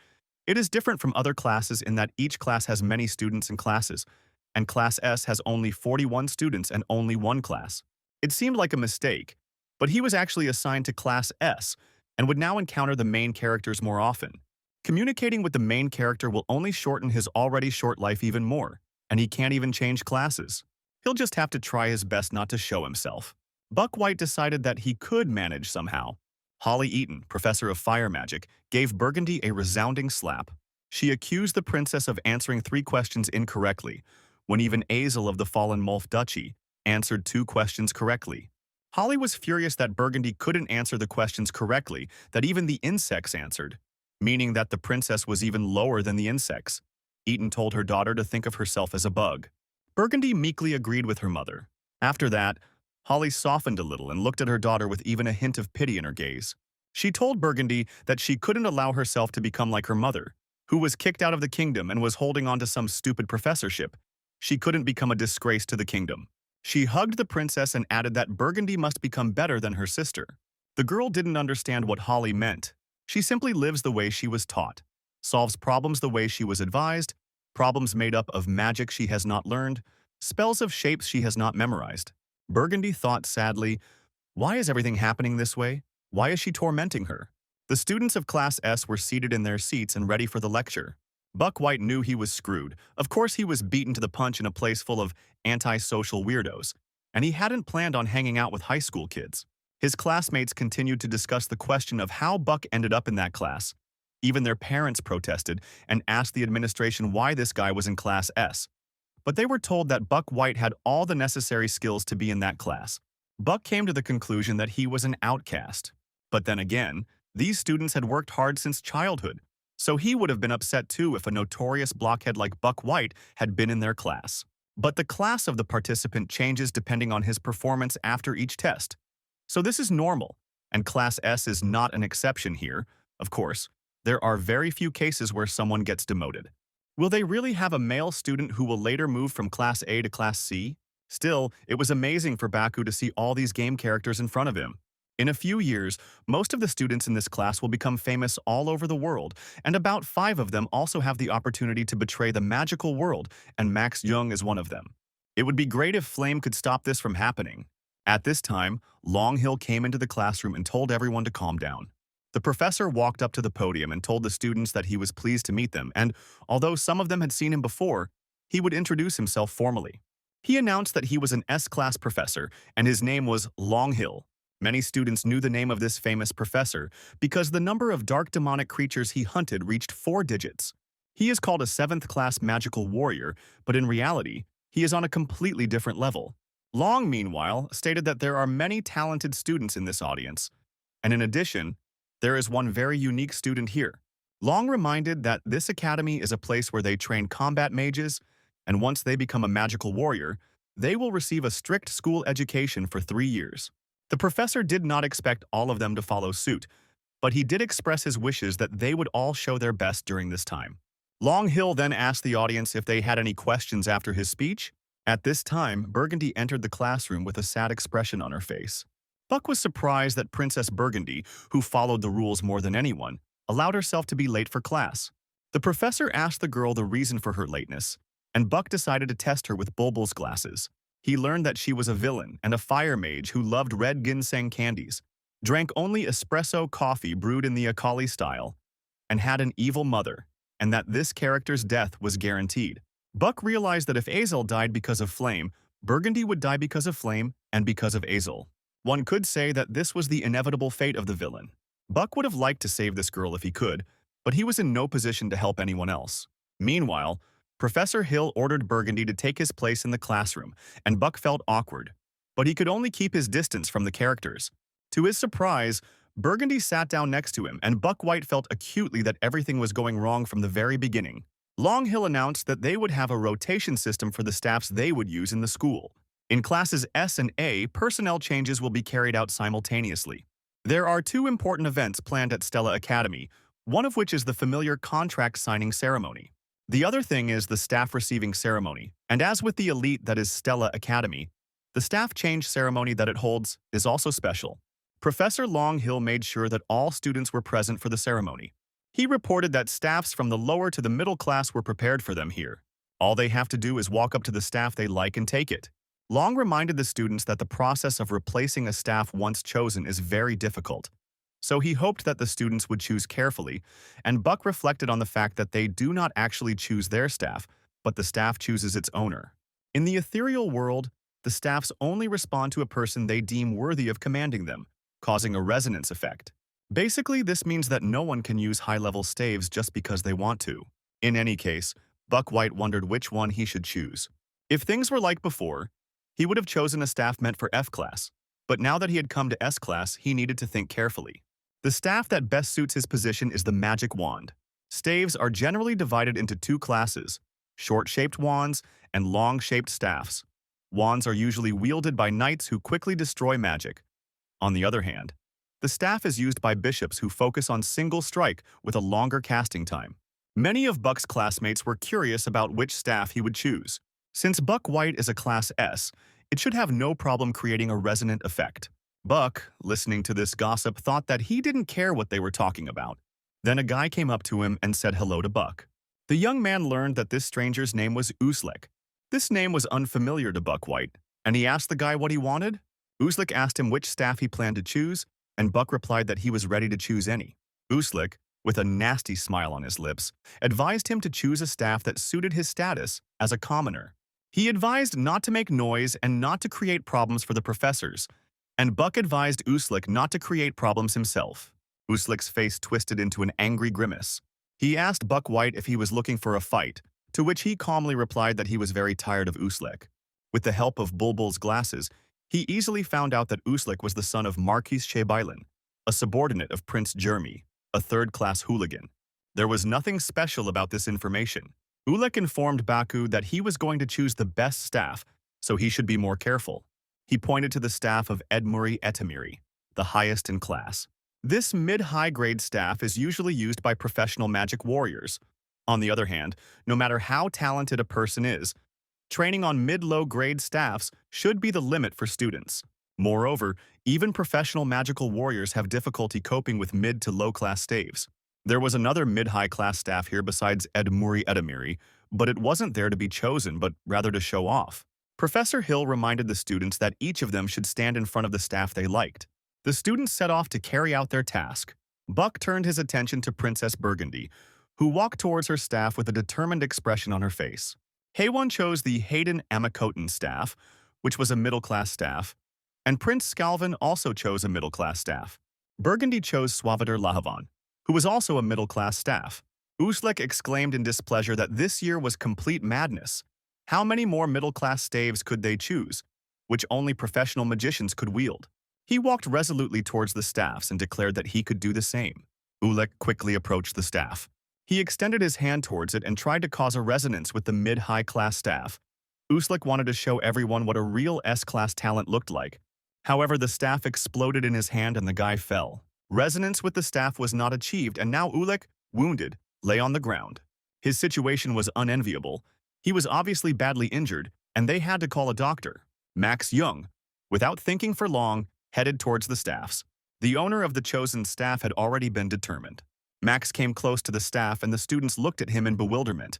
It is different from other classes in that each class has many students and classes, and Class S has only 41 students and only 1 class. It seemed like a mistake, but he was actually assigned to Class S and would now encounter the main characters more often. Communicating with the main character will only shorten his already short life even more, and he can't even change classes. He'll just have to try his best not to show himself. Buckwhite decided that he could manage somehow. Holly Eaton, professor of fire magic, gave Burgundy a resounding slap. She accused the princess of answering 3 questions incorrectly, when even Azel of the fallen Mulf Duchy answered 2 questions correctly. Holly was furious that Burgundy couldn't answer the questions correctly that even the insects answered, meaning that the princess was even lower than the insects. Eaton told her daughter to think of herself as a bug. Burgundy meekly agreed with her mother. After that, Holly softened a little and looked at her daughter with even a hint of pity in her gaze. She told Burgundy that she couldn't allow herself to become like her mother, who was kicked out of the kingdom and was holding on to some stupid professorship. She couldn't become a disgrace to the kingdom. She hugged the princess and added that Burgundy must become better than her sister. The girl didn't understand what Holly meant. She simply lives the way she was taught, solves problems the way she was advised, problems made up of magic she has not learned, spells of shapes she has not memorized. Burgundy thought sadly, Why is everything happening this way? Why is she tormenting her? The students of Class S were seated in their seats and ready for the lecture. Buck White knew he was screwed. Of course he was beaten to the punch in a place full of antisocial weirdos, and he hadn't planned on hanging out with high school kids. His classmates continued to discuss the question of how Buck ended up in that class. Even their parents protested and asked the administration why this guy was in Class S. But they were told that Buck White had all the necessary skills to be in that class. Buck came to the conclusion that he was an outcast. But then again, these students had worked hard since childhood, so he would have been upset too if a notorious blockhead like Buck White had been in their class. But the class of the participant changes depending on his performance after each test. So this is normal, and Class S is not an exception here. Of course, there are very few cases where someone gets demoted. Will they really have a male student who will later move from Class A to Class C? Still, it was amazing for Baku to see all these game characters in front of him. In a few years, most of the students in this class will become famous all over the world, and about 5 of them also have the opportunity to betray the magical world, and Max Jung is one of them. It would be great if Flame could stop this from happening. At this time, Longhill came into the classroom and told everyone to calm down. The professor walked up to the podium and told the students that he was pleased to meet them, and although some of them had seen him before, he would introduce himself formally. He announced that he was an S-class professor, and his name was Longhill. Many students knew the name of this famous professor because the number of dark demonic creatures he hunted reached 4 digits. He is called a 7th-class magical warrior, but in reality, he is on a completely different level. Long, meanwhile, stated that there are many talented students in this audience, and in addition, there is one very unique student here. Long reminded that this academy is a place where they train combat mages, and once they become a magical warrior, they will receive a strict school education for 3 years. The professor did not expect all of them to follow suit, but he did express his wishes that they would all show their best during this time. Longhill then asked the audience if they had any questions after his speech. At this time, Burgundy entered the classroom with a sad expression on her face. Buck was surprised that Princess Burgundy, who followed the rules more than anyone, allowed herself to be late for class. The professor asked the girl the reason for her lateness, and Buck decided to test her with Bulbul's glasses. He learned that she was a villain and a fire mage who loved red ginseng candies, drank only espresso coffee brewed in the Akali style, and had an evil mother, and that this character's death was guaranteed. Buck realized that if Azel died because of Flame, Burgundy would die because of Flame and because of Azel. One could say that this was the inevitable fate of the villain. Buck would have liked to save this girl if he could, but he was in no position to help anyone else. Meanwhile, Professor Hill ordered Burgundy to take his place in the classroom, and Buck felt awkward, but he could only keep his distance from the characters. To his surprise, Burgundy sat down next to him, and Buck White felt acutely that everything was going wrong from the very beginning. Longhill announced that they would have a rotation system for the staffs they would use in the school. In classes S and A, personnel changes will be carried out simultaneously. There are 2 important events planned at Stella Academy, one of which is the familiar contract signing ceremony. The other thing is the staff receiving ceremony, and as with the elite that is Stella Academy, the staff change ceremony that it holds is also special. Professor Longhill made sure that all students were present for the ceremony. He reported that staffs from the lower to the middle class were prepared for them here. All they have to do is walk up to the staff they like and take it. Long reminded the students that the process of replacing a staff once chosen is very difficult. So he hoped that the students would choose carefully, and Buck reflected on the fact that they do not actually choose their staff, but the staff chooses its owner. In the ethereal world, the staffs only respond to a person they deem worthy of commanding them, causing a resonance effect. Basically, this means that no one can use high-level staves just because they want to. In any case, Buck White wondered which one he should choose. If things were like before, he would have chosen a staff meant for F-class, but now that he had come to S-class, he needed to think carefully. The staff that best suits his position is the magic wand. Staves are generally divided into 2 classes, short-shaped wands and long-shaped staffs. Wands are usually wielded by knights who quickly destroy magic. On the other hand, the staff is used by bishops who focus on single strike with a longer casting time. Many of Buck's classmates were curious about which staff he would choose. Since Buck White is a Class S, it should have no problem creating a resonant effect. Buck, listening to this gossip, thought that he didn't care what they were talking about. Then a guy came up to him and said hello to Buck. The young man learned that this stranger's name was Uslek. This name was unfamiliar to Buck White, and he asked the guy what he wanted. Uslik asked him which staff he planned to choose, and Buck replied that he was ready to choose any. Uslik, with a nasty smile on his lips, advised him to choose a staff that suited his status as a commoner. He advised not to make noise and not to create problems for the professors, and Buck advised Uslik not to create problems himself. Uslik's face twisted into an angry grimace. He asked Buck White if he was looking for a fight, to which he calmly replied that he was very tired of Uslik. With the help of Bulbul's glasses, he easily found out that Uslik was the son of Marquis Chebailin, a subordinate of Prince Jeremy, a third-class hooligan. There was nothing special about this information. Ulik informed Baku that he was going to choose the best staff, so he should be more careful. He pointed to the staff of Edmuri Etamiri, the highest in class. This mid-high grade staff is usually used by professional magic warriors. On the other hand, no matter how talented a person is, training on mid-low grade staffs should be the limit for students. Moreover, even professional magical warriors have difficulty coping with mid to low class staves. There was another mid-high class staff here besides Edmuri Edamiri, but it wasn't there to be chosen, but rather to show off. Professor Hill reminded the students that each of them should stand in front of the staff they liked. The students set off to carry out their task. Buck turned his attention to Princess Burgundy, who walked towards her staff with a determined expression on her face. Haewon chose the Hayden Amakoten staff, which was a middle-class staff, and Prince Scalvin also chose a middle-class staff. Burgundy chose Suaviter Lahavan, who was also a middle-class staff. Uslik exclaimed in displeasure that this year was complete madness. How many more middle-class staves could they choose, which only professional magicians could wield? He walked resolutely towards the staffs and declared that he could do the same. Ulik quickly approached the staff. He extended his hand towards it and tried to cause a resonance with the mid-high class staff. Uslik wanted to show everyone what a real S-class talent looked like. However, the staff exploded in his hand and the guy fell. Resonance with the staff was not achieved, and now Ulik, wounded, lay on the ground. His situation was unenviable. He was obviously badly injured, and they had to call a doctor. Max Jung, without thinking for long, headed towards the staffs. The owner of the chosen staff had already been determined. Max came close to the staff, and the students looked at him in bewilderment.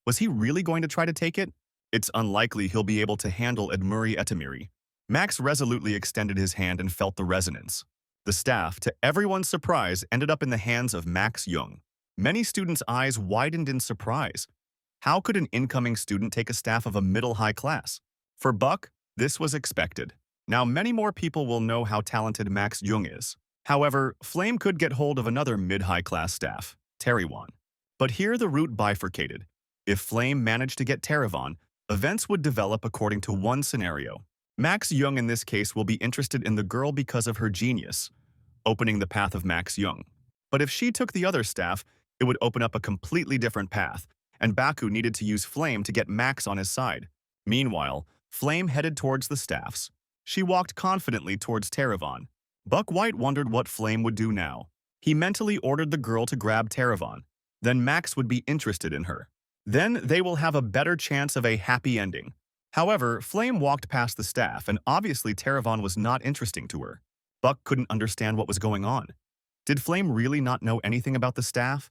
Was he really going to try to take it? It's unlikely he'll be able to handle Edmuri Etamiri. Max resolutely extended his hand and felt the resonance. The staff, to everyone's surprise, ended up in the hands of Max Jung. Many students' eyes widened in surprise. How could an incoming student take a staff of a middle-high class? For Buck, this was expected. Now many more people will know how talented Max Jung is. However, Flame could get hold of another mid-high class staff, Terrivan. But here the route bifurcated. If Flame managed to get Terrivan, events would develop according to one scenario. Max Jung in this case will be interested in the girl because of her genius, opening the path of Max Jung. But if she took the other staff, it would open up a completely different path, and Baku needed to use Flame to get Max on his side. Meanwhile, Flame headed towards the staffs. She walked confidently towards Terrivan. Buck White wondered what Flame would do now. He mentally ordered the girl to grab Terrivan. Then Max would be interested in her. Then they will have a better chance of a happy ending. However, Flame walked past the staff, and obviously Terrivan was not interesting to her. Buck couldn't understand what was going on. Did Flame really not know anything about the staff?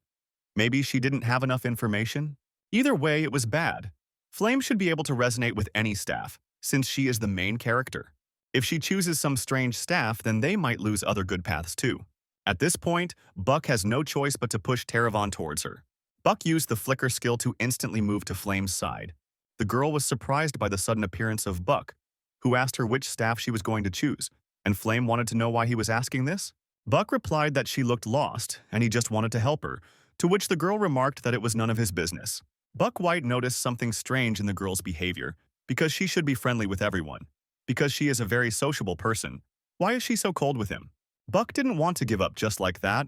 Maybe she didn't have enough information? Either way, it was bad. Flame should be able to resonate with any staff, since she is the main character. If she chooses some strange staff, then they might lose other good paths too. At this point, Buck has no choice but to push Terrivan towards her. Buck used the flicker skill to instantly move to Flame's side. The girl was surprised by the sudden appearance of Buck, who asked her which staff she was going to choose, and Flame wanted to know why he was asking this. Buck replied that she looked lost, and he just wanted to help her, to which the girl remarked that it was none of his business. Buck White noticed something strange in the girl's behavior, because she should be friendly with everyone. Because she is a very sociable person, why is she so cold with him? Buck didn't want to give up just like that,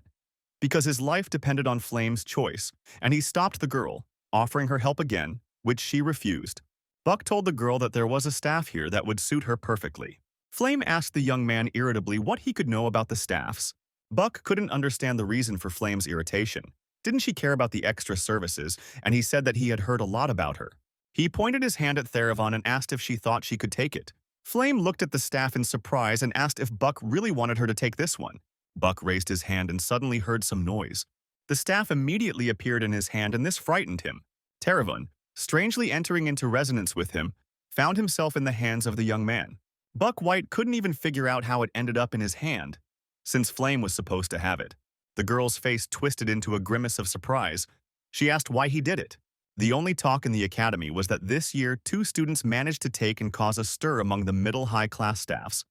because his life depended on Flame's choice, and he stopped the girl, offering her help again, which she refused. Buck told the girl that there was a staff here that would suit her perfectly. Flame asked the young man irritably what he could know about the staffs. Buck couldn't understand the reason for Flame's irritation. Didn't she care about the extra services, and he said that he had heard a lot about her. He pointed his hand at Theravan and asked if she thought she could take it. Flame looked at the staff in surprise and asked if Buck really wanted her to take this one. Buck raised his hand and suddenly heard some noise. The staff immediately appeared in his hand, and this frightened him. Terrivan, strangely entering into resonance with him, found himself in the hands of the young man. Buck White couldn't even figure out how it ended up in his hand, since Flame was supposed to have it. The girl's face twisted into a grimace of surprise. She asked why he did it. The only talk in the academy was that this year 2 students managed to take and cause a stir among the middle-high class staffs.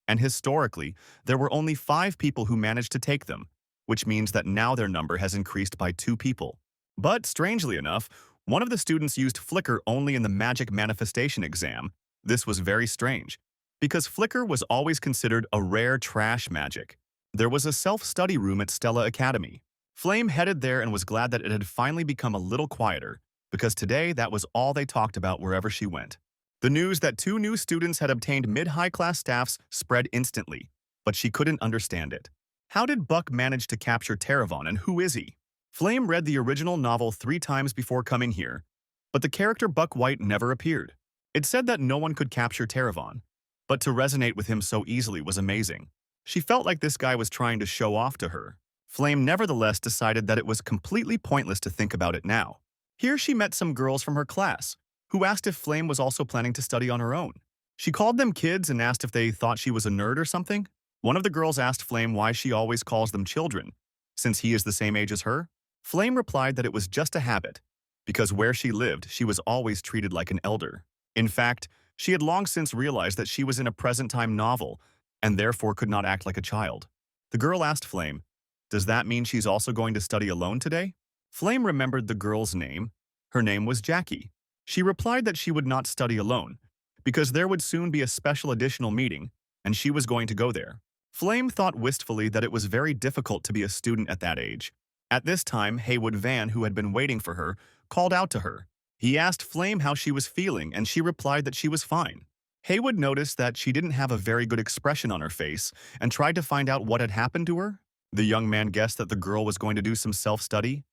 And historically, there were only 5 people who managed to take them, which means that now their number has increased by 2 people. But strangely enough, one of the students used Flicker only in the magic manifestation exam. This was very strange, because Flicker was always considered a rare trash magic. There was a self-study room at Stella Academy. Flame headed there and was glad that it had finally become a little quieter, because today that was all they talked about wherever she went. The news that 2 new students had obtained mid-high class staffs spread instantly, but she couldn't understand it. How did Buck manage to capture Taravon, and who is he? Flame read the original novel 3 times before coming here, but the character Buck White never appeared. It said that no one could capture Taravon, but to resonate with him so easily was amazing. She felt like this guy was trying to show off to her. Flame nevertheless decided that it was completely pointless to think about it now. Here she met some girls from her class, who asked if Flame was also planning to study on her own. She called them kids and asked if they thought she was a nerd or something. One of the girls asked Flame why she always calls them children, since he is the same age as her. Flame replied that it was just a habit, because where she lived, she was always treated like an elder. In fact, she had long since realized that she was in a present-time novel, and therefore could not act like a child. The girl asked Flame, "Does that mean she's also going to study alone today?" Flame remembered the girl's name. Her name was Jackie. She replied that she would not study alone, because there would soon be a special additional meeting, and she was going to go there. Flame thought wistfully that it was very difficult to be a student at that age. At this time, Haywood Van, who had been waiting for her, called out to her. He asked Flame how she was feeling, and she replied that she was fine. Haywood noticed that she didn't have a very good expression on her face and tried to find out what had happened to her. The young man guessed that the girl was going to do some self-study,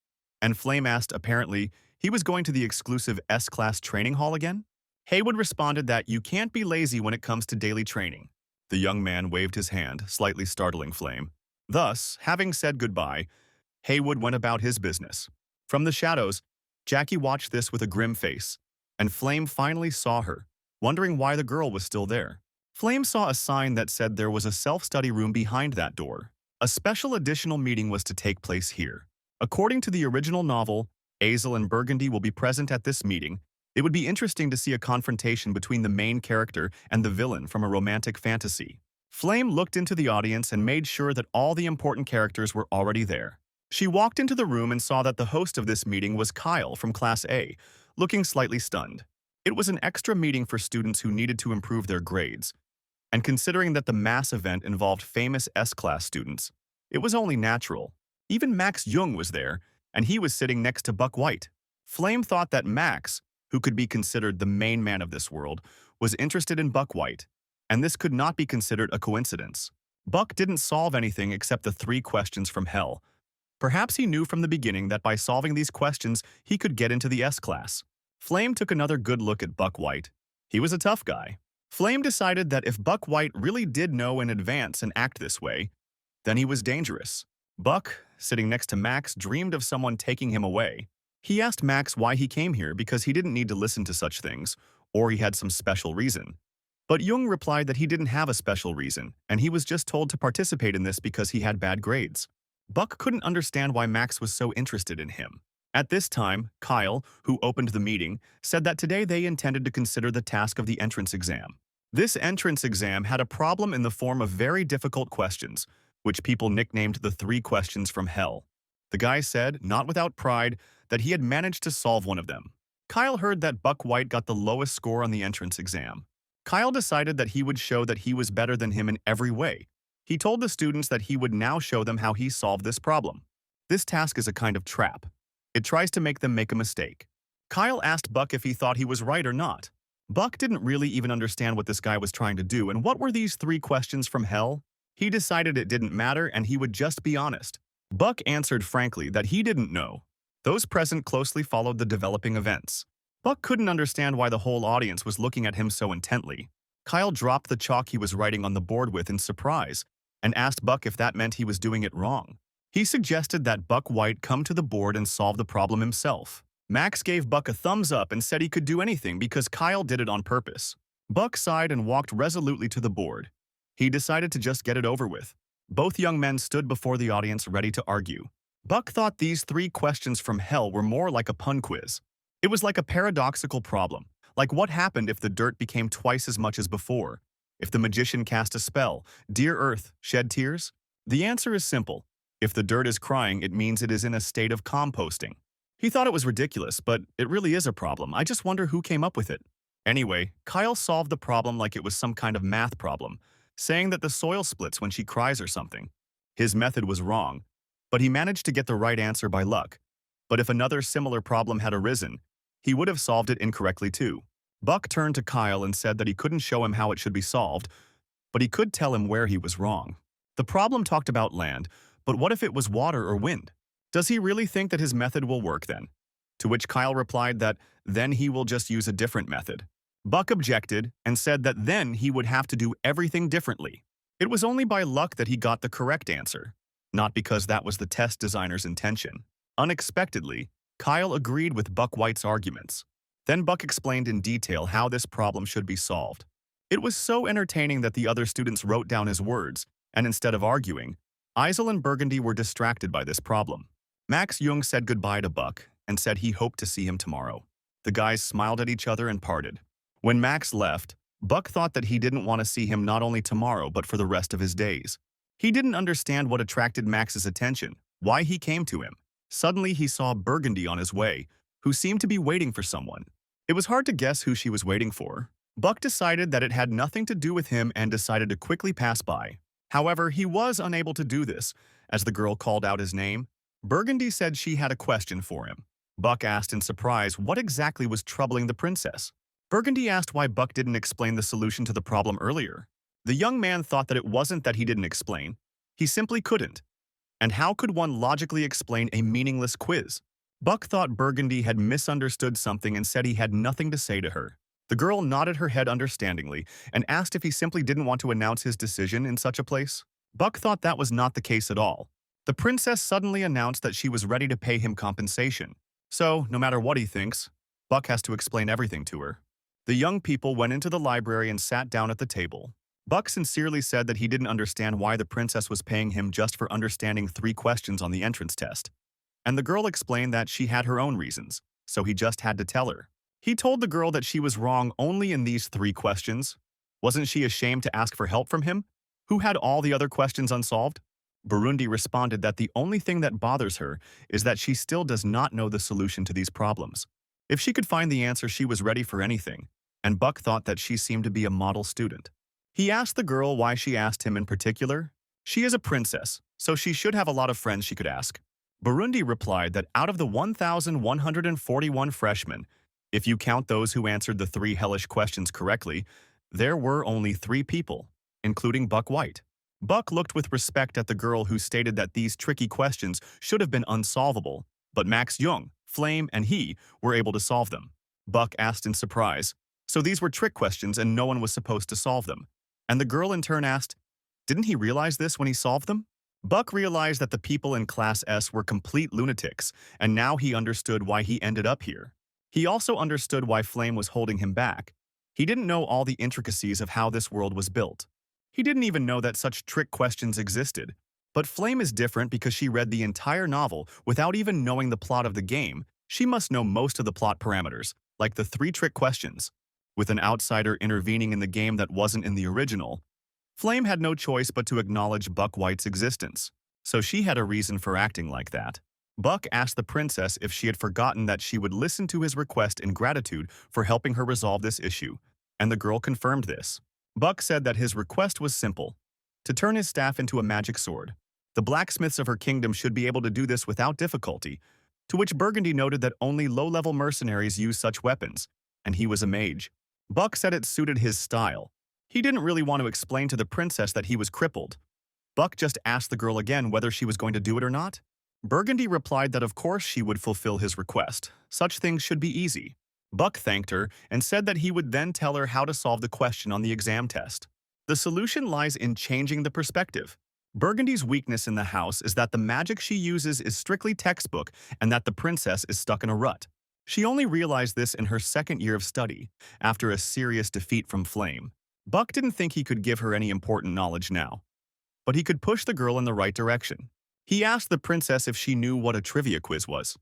and Flame asked apparently he was going to the exclusive S-class training hall again. Haywood responded that you can't be lazy when it comes to daily training. The young man waved his hand, slightly startling Flame. Thus, having said goodbye, Haywood went about his business. From the shadows, Jackie watched this with a grim face, and Flame finally saw her, wondering why the girl was still there. Flame saw a sign that said there was a self-study room behind that door. A special additional meeting was to take place here. According to the original novel, Azel and Burgundy will be present at this meeting. It would be interesting to see a confrontation between the main character and the villain from a romantic fantasy. Flame looked into the audience and made sure that all the important characters were already there. She walked into the room and saw that the host of this meeting was Kyle from Class A, looking slightly stunned. It was an extra meeting for students who needed to improve their grades, and considering that the mass event involved famous S-class students, it was only natural. Even Max Jung was there, and he was sitting next to Buck White. Flame thought that Max, who could be considered the main man of this world, was interested in Buck White, and this could not be considered a coincidence. Buck didn't solve anything except the 3 questions from hell. Perhaps he knew from the beginning that by solving these questions, he could get into the S-class. Flame took another good look at Buck White. He was a tough guy. Flame decided that if Buck White really did know in advance and act this way, then he was dangerous. Buck, sitting next to Max, dreamed of someone taking him away. He asked Max why he came here because he didn't need to listen to such things, or he had some special reason. But Jung replied that he didn't have a special reason, and he was just told to participate in this because he had bad grades. Buck couldn't understand why Max was so interested in him. At this time, Kyle, who opened the meeting, said that today they intended to consider the task of the entrance exam. This entrance exam had a problem in the form of very difficult questions, which people nicknamed the 3 questions from hell. The guy said, not without pride, that he had managed to solve one of them. Kyle heard that Buck White got the lowest score on the entrance exam. Kyle decided that he would show that he was better than him in every way. He told the students that he would now show them how he solved this problem. This task is a kind of trap. It tries to make them make a mistake. Kyle asked Buck if he thought he was right or not. Buck didn't really even understand what this guy was trying to do, and what were these 3 questions from hell? He decided it didn't matter and he would just be honest. Buck answered frankly that he didn't know. Those present closely followed the developing events. Buck couldn't understand why the whole audience was looking at him so intently. Kyle dropped the chalk he was writing on the board with in surprise and asked Buck if that meant he was doing it wrong. He suggested that Buck White come to the board and solve the problem himself. Max gave Buck a thumbs up and said he could do anything because Kyle did it on purpose. Buck sighed and walked resolutely to the board. He decided to just get it over with. Both young men stood before the audience ready to argue. Buck thought these 3 questions from hell were more like a pun quiz. It was like a paradoxical problem, like what happened if the dirt became twice as much as before? If the magician cast a spell, dear Earth, shed tears? The answer is simple. If the dirt is crying, it means it is in a state of composting. He thought it was ridiculous, but it really is a problem. I just wonder who came up with it. Anyway, Kyle solved the problem like it was some kind of math problem, saying that the soil splits when she cries or something. His method was wrong, but he managed to get the right answer by luck. But if another similar problem had arisen, he would have solved it incorrectly too. Buck turned to Kyle and said that he couldn't show him how it should be solved, but he could tell him where he was wrong. The problem talked about land, but what if it was water or wind? Does he really think that his method will work then? To which Kyle replied that then he will just use a different method. Buck objected and said that then he would have to do everything differently. It was only by luck that he got the correct answer, not because that was the test designer's intention. Unexpectedly, Kyle agreed with Buck White's arguments. Then Buck explained in detail how this problem should be solved. It was so entertaining that the other students wrote down his words, and instead of arguing, Isel and Burgundy were distracted by this problem. Max Jung said goodbye to Buck and said he hoped to see him tomorrow. The guys smiled at each other and parted. When Max left, Buck thought that he didn't want to see him not only tomorrow but for the rest of his days. He didn't understand what attracted Max's attention, why he came to him. Suddenly he saw Burgundy on his way, who seemed to be waiting for someone. It was hard to guess who she was waiting for. Buck decided that it had nothing to do with him and decided to quickly pass by. However, he was unable to do this, as the girl called out his name. Burgundy said she had a question for him. Buck asked in surprise what exactly was troubling the princess. Burgundy asked why Buck didn't explain the solution to the problem earlier. The young man thought that it wasn't that he didn't explain. He simply couldn't. And how could one logically explain a meaningless quiz? Buck thought Burgundy had misunderstood something and said he had nothing to say to her. The girl nodded her head understandingly and asked if he simply didn't want to announce his decision in such a place. Buck thought that was not the case at all. The princess suddenly announced that she was ready to pay him compensation. So, no matter what he thinks, Buck has to explain everything to her. The young people went into the library and sat down at the table. Buck sincerely said that he didn't understand why the princess was paying him just for understanding 3 questions on the entrance test. And the girl explained that she had her own reasons, so he just had to tell her. He told the girl that she was wrong only in these 3 questions. Wasn't she ashamed to ask for help from him, who had all the other questions unsolved? Burundi responded that the only thing that bothers her is that she still does not know the solution to these problems. If she could find the answer, she was ready for anything, and Buck thought that she seemed to be a model student. He asked the girl why she asked him in particular. She is a princess, so she should have a lot of friends she could ask. Burundi replied that out of the 1,141 freshmen, if you count those who answered the 3 hellish questions correctly, there were only 3 people, including Buck White. Buck looked with respect at the girl who stated that these tricky questions should have been unsolvable, but Max Jung, Flame, and he were able to solve them. Buck asked in surprise, so these were trick questions and no one was supposed to solve them. And the girl in turn asked, didn't he realize this when he solved them? Buck realized that the people in Class S were complete lunatics, and now he understood why he ended up here. He also understood why Flame was holding him back. He didn't know all the intricacies of how this world was built. He didn't even know that such trick questions existed. But Flame is different because she read the entire novel without even knowing the plot of the game. She must know most of the plot parameters, like the 3 trick questions. With an outsider intervening in the game that wasn't in the original, Flame had no choice but to acknowledge Buck White's existence, so she had a reason for acting like that. Buck asked the princess if she had forgotten that she would listen to his request in gratitude for helping her resolve this issue, and the girl confirmed this. Buck said that his request was simple, to turn his staff into a magic sword. The blacksmiths of her kingdom should be able to do this without difficulty, to which Burgundy noted that only low-level mercenaries use such weapons, and he was a mage. Buck said it suited his style. He didn't really want to explain to the princess that he was crippled. Buck just asked the girl again whether she was going to do it or not. Burgundy replied that of course she would fulfill his request. Such things should be easy. Buck thanked her and said that he would then tell her how to solve the question on the exam test. The solution lies in changing the perspective. Burgundy's weakness in the house is that the magic she uses is strictly textbook and that the princess is stuck in a rut. She only realized this in her second year of study, after a serious defeat from Flame. Buck didn't think he could give her any important knowledge now, but he could push the girl in the right direction. He asked the princess if she knew what a trivia quiz was.